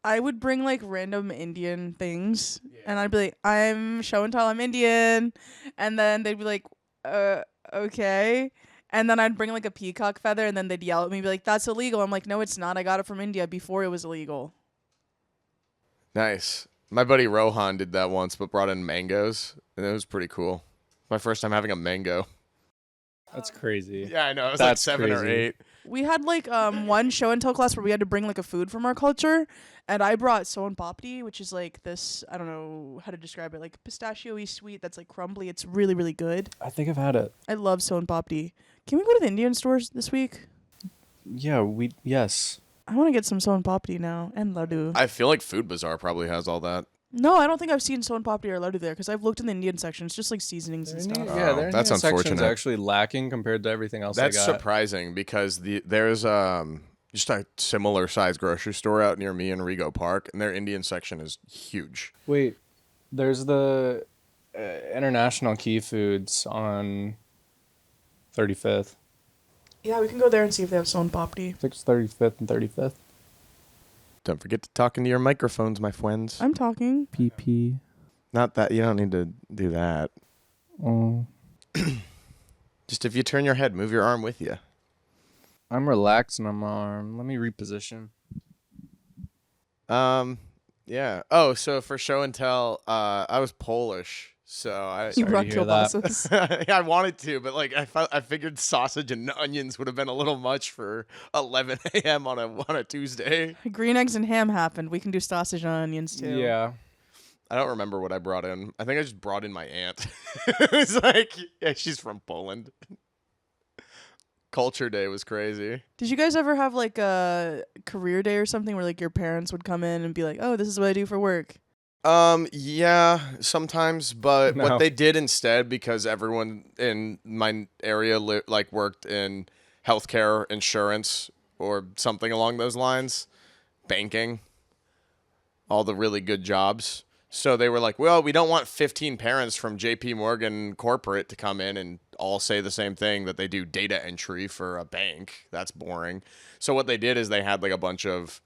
I would bring like random Indian things, and I'd be like, "I'm show and tell. I'm Indian," and then they'd be like, okay." And then I'd bring like a peacock feather, and then they'd yell at me, be like, "That's illegal." I'm like, "No, it's not. I got it from India before it was illegal." Nice. My buddy Rohan did that once, but brought in mangoes, and it was pretty cool. My first time having a mango. That's crazy. Yeah, I know. It was That's like 7 or crazy. 8. We had like one show and tell class where we had to bring like a food from our culture, and I brought son papdi, which is like this, I don't know how to describe it, like pistachio-y sweet that's like crumbly. It's really, really good. I think I've had it. I love son papdi. Can we go to the Indian stores this week? Yeah, yes. I want to get some son papdi now and laddu. I feel like Food Bazaar probably has all that. No, I don't think I've seen son papdi or laddu there because I've looked in the Indian section. It's just like seasonings and stuff. Yeah, their that's Indian section's unfortunate. actually lacking compared to everything else That's I got. surprising because there's just a similar sized grocery store out near me in Rego Park, and their Indian section is huge. Wait, there's the International Key Foods on 35th. Yeah, we can go there and see if they have son papdi. I think it's 35th and 35th. Don't forget to talk into your microphones, my friends. I'm talking. PP. Not that you don't need to do that. Oh. Just if you turn your head, move your arm with you. I'm relaxing on my arm. Let me reposition. Yeah. Oh, so for show and tell, I was Polish, so I You to rock hear that. kielbasas. I wanted to, but like I figured sausage and onions would have been a little much for 11 a.m. on a Tuesday. Green eggs and ham happened. We can do sausage and onions too. Yeah. I don't remember what I brought in. I think I just brought in my aunt. It was like, yeah, she's from Poland. Culture Day was crazy. Did you guys ever have like a career day or something where like your parents would come in and be like, "Oh, this is what I do for work"? Yeah, sometimes, but No. what they did instead, because everyone in my area worked in healthcare, insurance, or something along those lines, banking, all the really good jobs. So they were like, well, we don't want 15 parents from JP Morgan corporate to come in and all say the same thing, that they do data entry for a bank. That's boring. So what they did is they had like a bunch of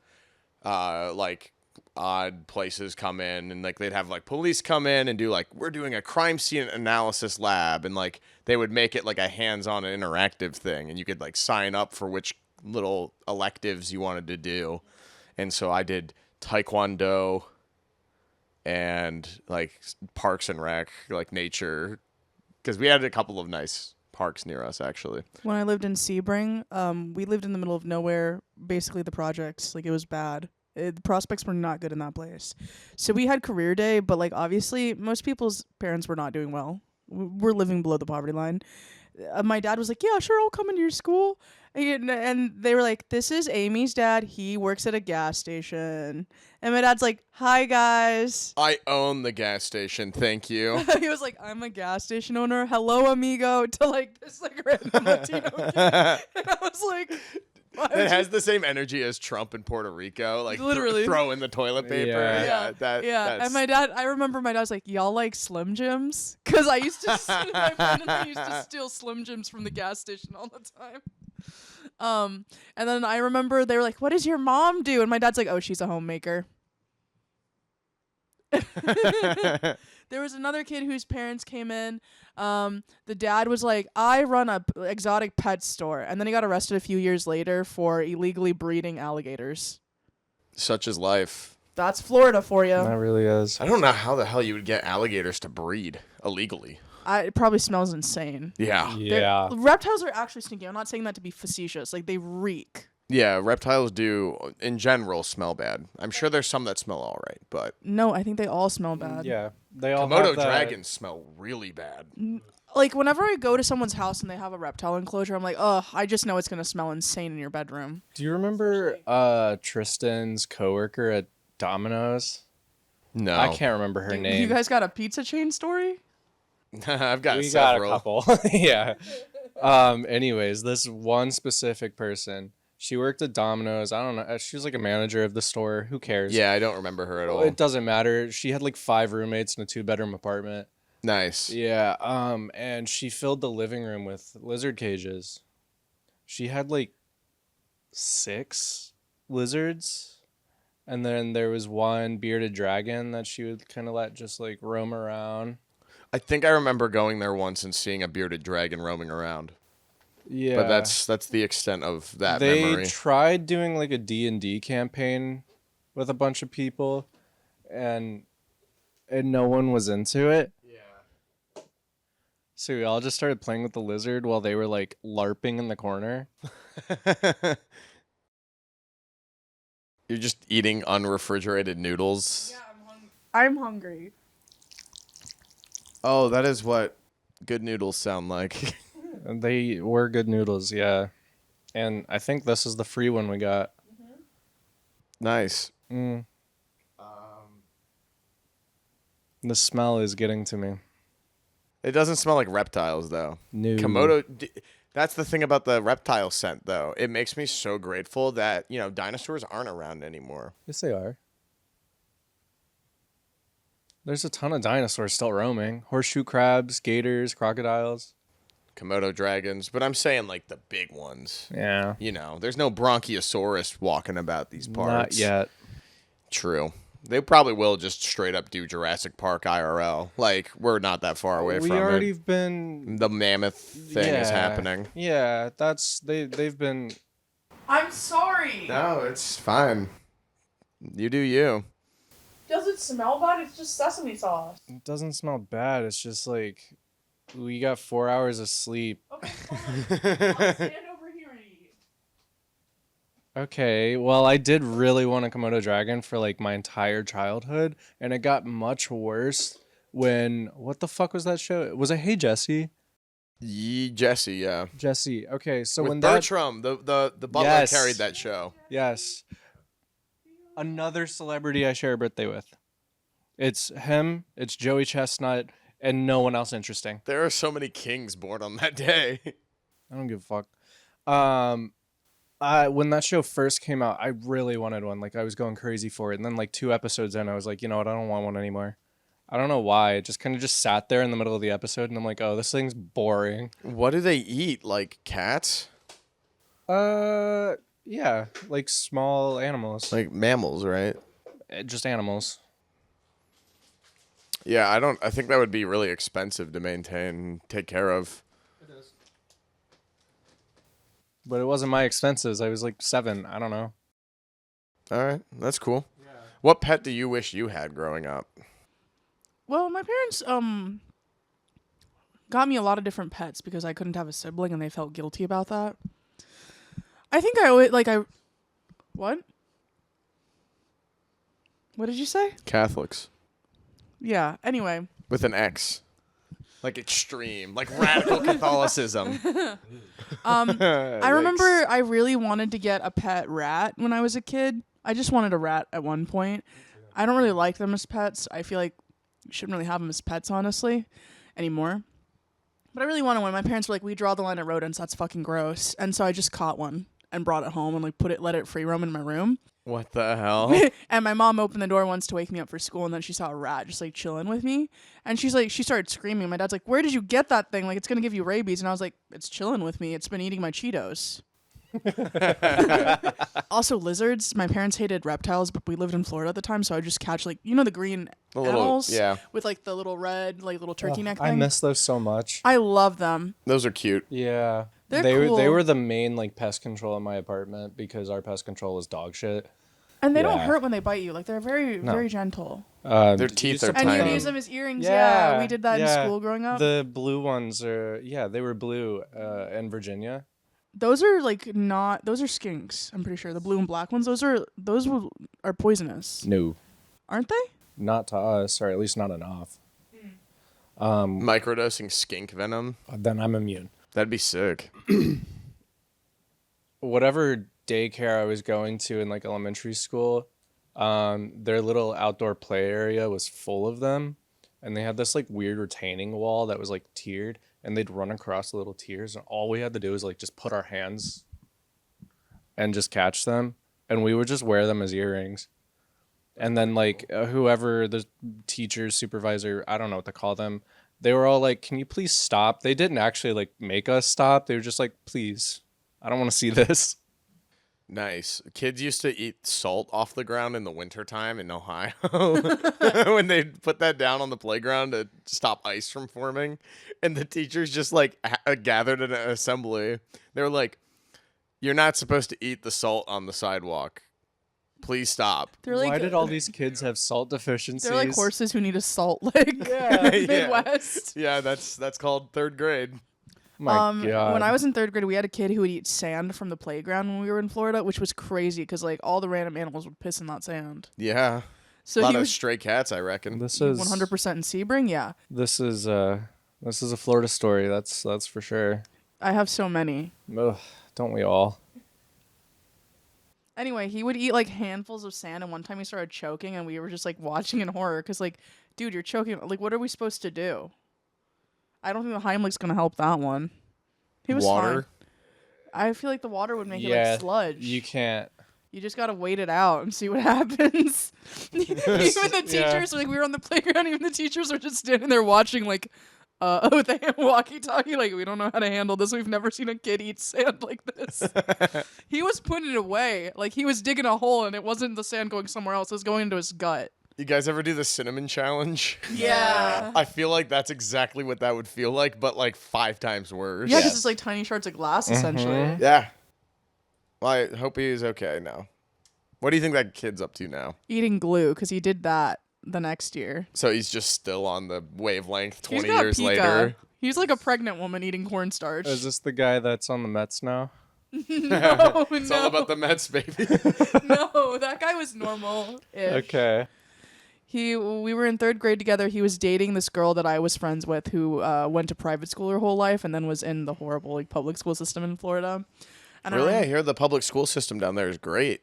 like odd places come in, and like they'd have like police come in and do like, we're doing a crime scene analysis lab, and like they would make it like a hands-on and interactive thing, and you could like sign up for which little electives you wanted to do. And so I did taekwondo and like parks and rec, like nature, because we had a couple of nice parks near us, actually. When I lived in Sebring, we lived in the middle of nowhere, basically the projects. Like, it was bad. The prospects were not good in that place. So we had career day, but, like, obviously, most people's parents were not doing well. We're living below the poverty line. My dad was like, yeah, sure, I'll come into your school. And they were like, this is Amy's dad. He works at a gas station. And my dad's like, hi, guys. I own the gas station. Thank you. He was like, I'm a gas station owner. Hello, amigo. To, like, this, like, random Latino kid. And I was like... It has the same energy as Trump in Puerto Rico, like Literally. throw in the toilet paper. Yeah. That's... And my dad, I remember my dad was like, y'all like Slim Jims? Because I used to, my friend and I used to steal Slim Jims from the gas station all the time. And then I remember they were like, what does your mom do? And my dad's like, oh, she's a homemaker. There was another kid whose parents came in. The dad was like, I run a exotic pet store. And then he got arrested a few years later for illegally breeding alligators. Such is life. That's Florida for you. That really is. I don't know how the hell you would get alligators to breed illegally. It probably smells insane. Yeah. Yeah. Reptiles are actually stinky. I'm not saying that to be facetious. Like, they reek. Yeah, reptiles do, in general, smell bad. I'm sure there's some that smell all right, but... No, I think they all smell bad. Yeah. They all Komodo have that. dragons smell really bad. Like, whenever I go to someone's house and they have a reptile enclosure, I'm like, ugh, I just know it's going to smell insane in your bedroom. Do you remember Tristan's coworker at Domino's? No. I can't remember her name. You guys got a pizza chain story? I've got we several. got a couple. Yeah. Anyways, this one specific person, she worked at Domino's. I don't know. She was like a manager of the store. Who cares? Yeah, I don't remember her at all. It doesn't matter. She had like 5 roommates in a 2-bedroom apartment. Nice. Yeah. And she filled the living room with lizard cages. She had like 6 lizards. And then there was one bearded dragon that she would kind of let just like roam around. I think I remember going there once and seeing a bearded dragon roaming around. Yeah. But that's the extent of that They memory. tried doing like a D&D campaign with a bunch of people and no one was into it. Yeah. So we all just started playing with the lizard while they were like LARPing in the corner. You're just eating unrefrigerated noodles. I'm hungry. Oh, that is what good noodles sound like. And they were good noodles, yeah. And I think this is the free one we got. Nice. The smell is getting to me. It doesn't smell like reptiles, though. No. That's the thing about the reptile scent, though. It makes me so grateful that, dinosaurs aren't around anymore. Yes, they are. There's a ton of dinosaurs still roaming. Horseshoe crabs, gators, crocodiles. Komodo dragons. But I'm saying, like, the big ones. Yeah. There's no Bronchiosaurus walking about these parts. Not yet. True. They probably will just straight up do Jurassic Park IRL. Like, we're not that far away from it. We already been. The mammoth thing is happening. Yeah, they've been. I'm sorry. No, it's fine. You do you. Does it smell bad? It's just sesame sauce. It doesn't smell bad. It's just like we got 4 hours of sleep. Okay, fine. I'll stand over here and eat. Okay, well, I did really want a Komodo dragon for like my entire childhood, and it got much worse when what the fuck was that show? Was it Hey Jesse? Jesse, yeah. Jesse. Okay, so With when that Bertram, the butler Yes. carried that show. yes, another celebrity I share a birthday with. It's him. It's Joey Chestnut, and no one else interesting. There are so many kings born on that day. I don't give a fuck. When that show first came out, I really wanted one. Like I was going crazy for it, and then like 2 episodes in, I was like, you know what? I don't want one anymore. I don't know why. It just kind of just sat there in the middle of the episode, and I'm like, oh, this thing's boring. What do they eat? Like cats? Yeah, like small animals, Like mammals, right? just animals. Yeah, I think that would be really expensive to maintain and take care of. But it wasn't my expenses. I was like 7. I don't know. All right, that's cool. Yeah. What pet do you wish you had growing up? Well, my parents got me a lot of different pets because I couldn't have a sibling and they felt guilty about that. I think I always, what? What did you say? Catholics. Yeah, anyway. With an X. Like extreme. Like radical Catholicism. I remember I really wanted to get a pet rat when I was a kid. I just wanted a rat at one point. I don't really like them as pets. I feel like you shouldn't really have them as pets, honestly, anymore. But I really wanted one. My parents were like, we draw the line at rodents. That's fucking gross. And so I just caught one and brought it home and let it free roam in my room. What the hell? And my mom opened the door once to wake me up for school, and then she saw a rat just like chilling with me. And she started screaming. My dad's like, where did you get that thing? Like, it's going to give you rabies. And I was like, it's chilling with me. It's been eating my Cheetos. Also, lizards. My parents hated reptiles, but we lived in Florida at the time, so I just catch the green animals with like the little red, like little turkey neck thing. I miss those so much. I love them. Those are cute. Yeah. They're cool. They were the main like pest control in my apartment because our pest control was dog shit. And they don't hurt when they bite you. Like, they're very gentle. Their teeth are and tiny. you can use them as earrings. Yeah, we did that in school growing up. The blue ones they were blue in Virginia. Those are those are skinks, I'm pretty sure. The blue and black ones, those are poisonous. No. Aren't they? Not to us, or at least not enough. Microdosing skink venom. Then I'm immune. That'd be sick. Whatever daycare I was going to in like elementary school, their little outdoor play area was full of them, and they had this like weird retaining wall that was like tiered, and they'd run across the little tiers, and all we had to do was like just put our hands and just catch them, and we would just wear them as earrings. And then like whoever the teacher, supervisor, I don't know what to call them, they were all like, can you please stop? They didn't actually like make us stop. They were just like, please, I don't want to see this. Nice. Kids used to eat salt off the ground in the wintertime in Ohio when they put that down on the playground to stop ice from forming. And the teachers just like gathered in an assembly. They were like, you're not supposed to eat the salt on the sidewalk. Please stop. Why did all these kids have salt deficiencies? They're like horses who need a salt lick. Midwest. Yeah, that's called third grade. My God. When I was in third grade, we had a kid who would eat sand from the playground when we were in Florida, which was crazy because like all the random animals would piss in that sand. Yeah. So a lot he of was stray cats, I reckon. This is 100% in Sebring. Yeah. This is a Florida story. That's for sure. I have so many. Ugh, don't we all? Anyway, he would eat like handfuls of sand, and one time he started choking, and we were just like watching in horror because like, dude, you're choking. Like, what are we supposed to do? I don't think the Heimlich's gonna help that one. He was water. Fine. I feel like the water would make it like sludge. You can't. You just gotta wait it out and see what happens. Even the teachers, like we were on the playground, even the teachers were just standing there watching, like, with a walkie-talkie, like we don't know how to handle this. We've never seen a kid eat sand like this. He was putting it away, like he was digging a hole, and it wasn't the sand going somewhere else; it was going into his gut. You guys ever do the cinnamon challenge? Yeah. I feel like that's exactly what that would feel like, but like 5 times worse. Yeah, because it's like tiny shards of glass, essentially. Yeah. Well, I hope he's okay now. What do you think that kid's up to now? Eating glue, because he did that the next year. So he's just still on the wavelength 20 He's got years Pika. later? He's like a pregnant woman eating cornstarch. Is this the guy that's on the Mets now? No, It's all about the Mets, baby. No, that guy was normal. Okay. We were in third grade together. He was dating this girl that I was friends with who went to private school her whole life and then was in the horrible like public school system in Florida. And Really? I hear the public school system down there is great.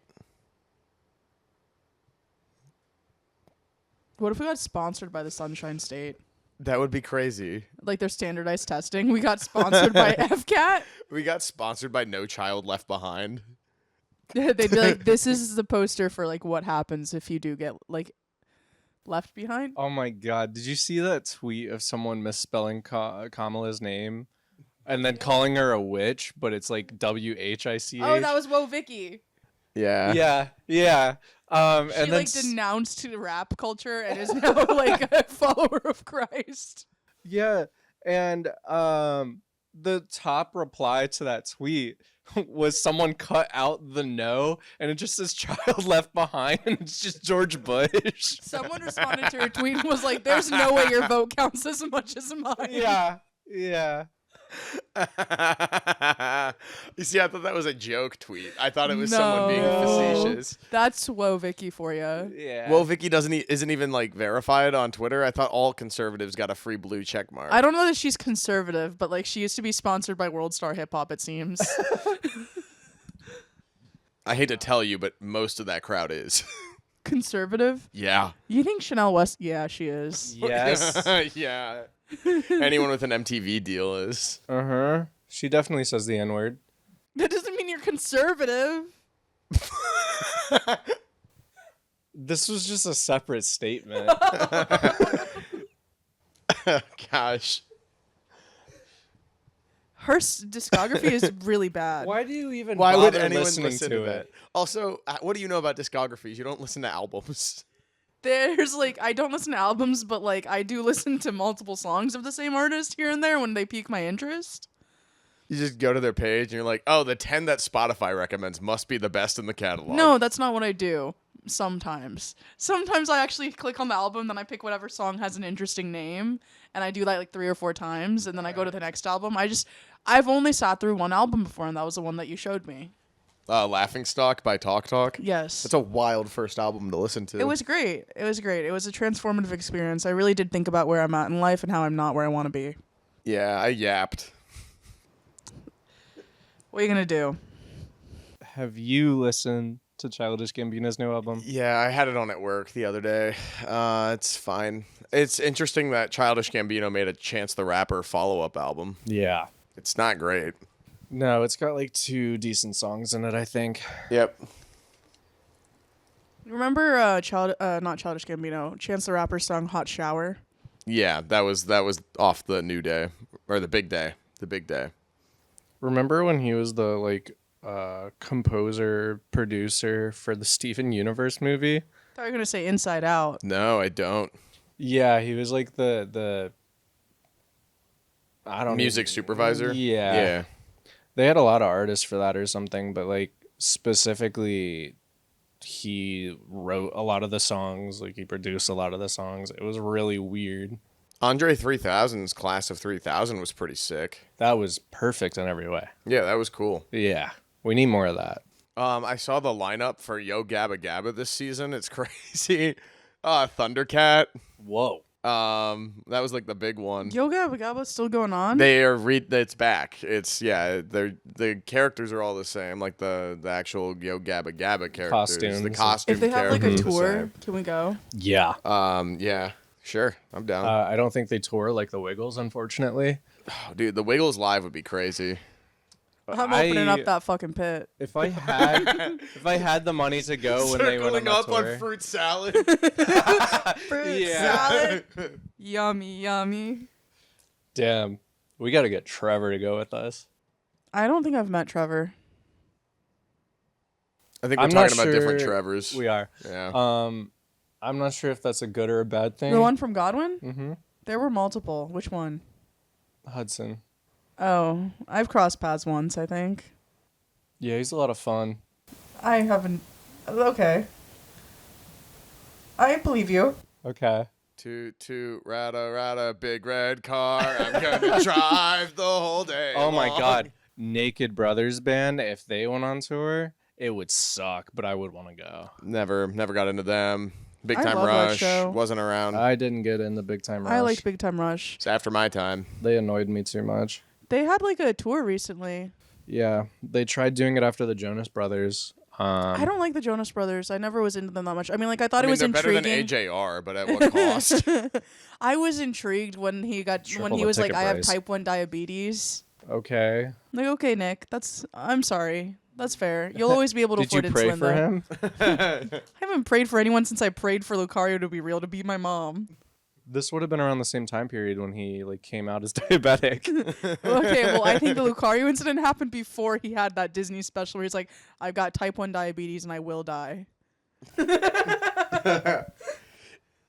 What if we got sponsored by the Sunshine State? That would be crazy. Like their standardized testing. We got sponsored by FCAT. We got sponsored by No Child Left Behind. They'd be like, this is the poster for like what happens if you do get like left behind. Oh my God! Did you see that tweet of someone misspelling Kamala's name, and then calling her a witch, but it's like WHICH? Oh, that was Whoa Vicky. Yeah. Yeah. She and then like denounced rap culture and is now like a follower of Christ. Yeah, and the top reply to that tweet was someone cut out the no, and it just says "child left behind," and it's just George Bush. Someone responded to her tweet and was like, "There's no way your vote counts as much as mine." Yeah. Yeah. You see, I thought that was a joke tweet. I thought it was someone being facetious. That's whoa, Vicky for you. Yeah. Well, Vicky isn't even like verified on Twitter. I thought all conservatives got a free blue check mark. I don't know that she's conservative, but like she used to be sponsored by World Star Hip Hop. It seems. I hate to tell you, but most of that crowd is. Conservative? Yeah. You think Chanel West? Yeah, she is. Yes. Yeah. Anyone with an MTV deal is. Uh-huh. She definitely says the N-word. That doesn't mean you're conservative. This was just a separate statement. Gosh. Her discography is really bad. Why do you even Why would bother anyone listening listen to to it? that? Also, what do you know about discographies? You don't listen to albums. There's like I don't listen to albums, but like I do listen to multiple songs of the same artist here and there when they pique my interest. You just go to their page and you're like, oh, the 10 that Spotify recommends must be the best in the catalog. No, that's not what I do. Sometimes I actually click on the album, then I pick whatever song has an interesting name, and I do that like 3 or 4 times, and then I go to the next album. I've only sat through one album before, and that was the one that you showed me. Laughingstock by Talk Talk. Yes. That's a wild first album to listen to. It was great. It was a transformative experience. I really did think about where I'm at in life and how I'm not where I want to be. Yeah, I yapped. What are you going to do? Have you listened to Childish Gambino's new album? Yeah, I had it on at work the other day. It's fine. It's interesting that Childish Gambino made a Chance the Rapper follow-up album. Yeah. It's not great. No, it's got like 2 decent songs in it, I think. Yep. Remember not Childish Gambino, Chance the Rapper's song Hot Shower? Yeah, that was off the New Day. Or the Big Day. The Big Day. Remember when he was the like composer, producer for the Steven Universe movie? I thought you were going to say Inside Out. No, I don't. Yeah, he was like the I don't Music supervisor? Yeah. Yeah. They had a lot of artists for that or something, but like specifically he wrote a lot of the songs, like he produced a lot of the songs. It was really weird. Andre 3000's Class of 3000 was pretty sick. That was perfect in every way. Yeah, that was cool. Yeah. We need more of that. I saw the lineup for Yo Gabba Gabba this season. It's crazy. Thundercat. Whoa. That was like the big one. Yoga Gabba's still going on? They are it's back. It's the characters are all the same, like the actual Yo Gabba Gabba characters. Costumes. The costume If they have like a characters are the tour, same. can we go? Yeah. Yeah, sure. I'm down. I don't think they tour like the Wiggles, unfortunately. Oh, dude, the Wiggles live would be crazy. I'm opening up that fucking pit. If I had the money to go when they went on that tour. fruit salad. Fruit Yeah. salad. Yummy, yummy. Damn. We got to get Trevor to go with us. I don't think I've met Trevor. I think we're I'm not talking about different sure- Trevors. We are. Yeah. I'm not sure if that's a good or a bad thing. The one from Godwin? Mm-hmm. There were multiple. Which one? Hudson. Oh, I've crossed paths once, I think. Yeah, he's a lot of fun. I haven't. Okay. I believe you. Okay. Toot, rada, big red car. I'm gonna drive the whole day. Oh my long. God. Naked Brothers Band, if they went on tour, it would suck, but I would want to go. Never got into them. Big I Time love that Rush show. wasn't around. I didn't get in the Big Time Rush. I liked Big Time Rush. It's after my time. They annoyed me too much. They had like a tour recently. Yeah, they tried doing it after the Jonas Brothers. I don't like the Jonas Brothers. I never was into them that much. I mean, like I thought I mean, it was they're intriguing. better than AJR, but at what cost? I was intrigued when he Triple the was like, ticket I have price. type 1 diabetes. Okay. I'm like, okay, Nick, I'm sorry. That's fair. You'll always be able to Did you afford pray insulin, for though. him? I haven't prayed for anyone since I prayed for Lucario to be real, to be my mom. This would have been around the same time period when he like came out as diabetic. Okay, well, I think the Lucario incident happened before he had that Disney special where he's like, I've got type 1 diabetes and I will die.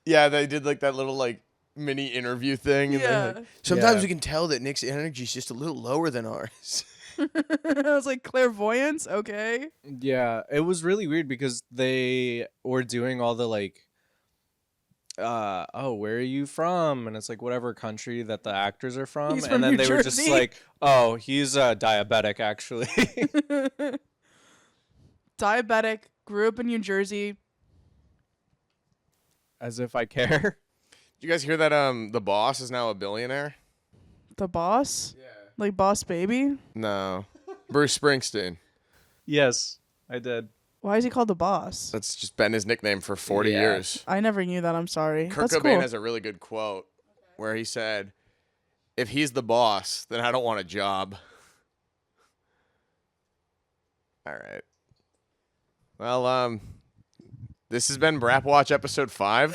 Yeah, they did like that little like mini interview thing. And Yeah. like, sometimes Yeah. we can tell that Nick's energy is just a little lower than ours. I was like, clairvoyance? Okay. Yeah, it was really weird because they were doing all the like where are you from? And it's like whatever country that the actors are from. He's And from then New they were just Jersey. like, oh, he's diabetic, actually. Diabetic, grew up in New Jersey. As if I care. Did you guys hear that the boss is now a billionaire? The boss? Yeah. Like Boss Baby? No. Bruce Springsteen. Yes, I did. Why is he called the boss? That's just been his nickname for 40 Yeah. years. I never knew that. I'm sorry. Kurt That's Cobain cool. has a really good quote where he said, "If he's the boss, then I don't want a job." All right. Well, this has been Brapwatch episode 5.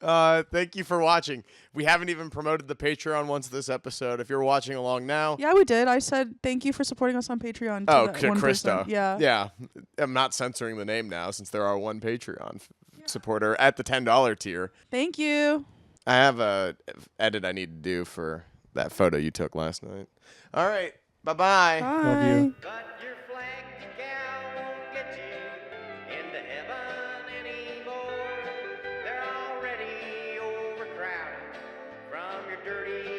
God. Thank you for watching. We haven't even promoted the Patreon once this episode. If you're watching along now, Yeah, we did. I said thank you for supporting us on Patreon. oh, that to one Krista. person. Yeah. Yeah. I'm not censoring the name now since there are one Patreon supporter at the $10 tier. Thank you. I have a edit I need to do for that photo you took last night. All right. Bye-bye. Bye. Love you. But your flag gal won't get you into heaven anymore. They're already overcrowded from your dirty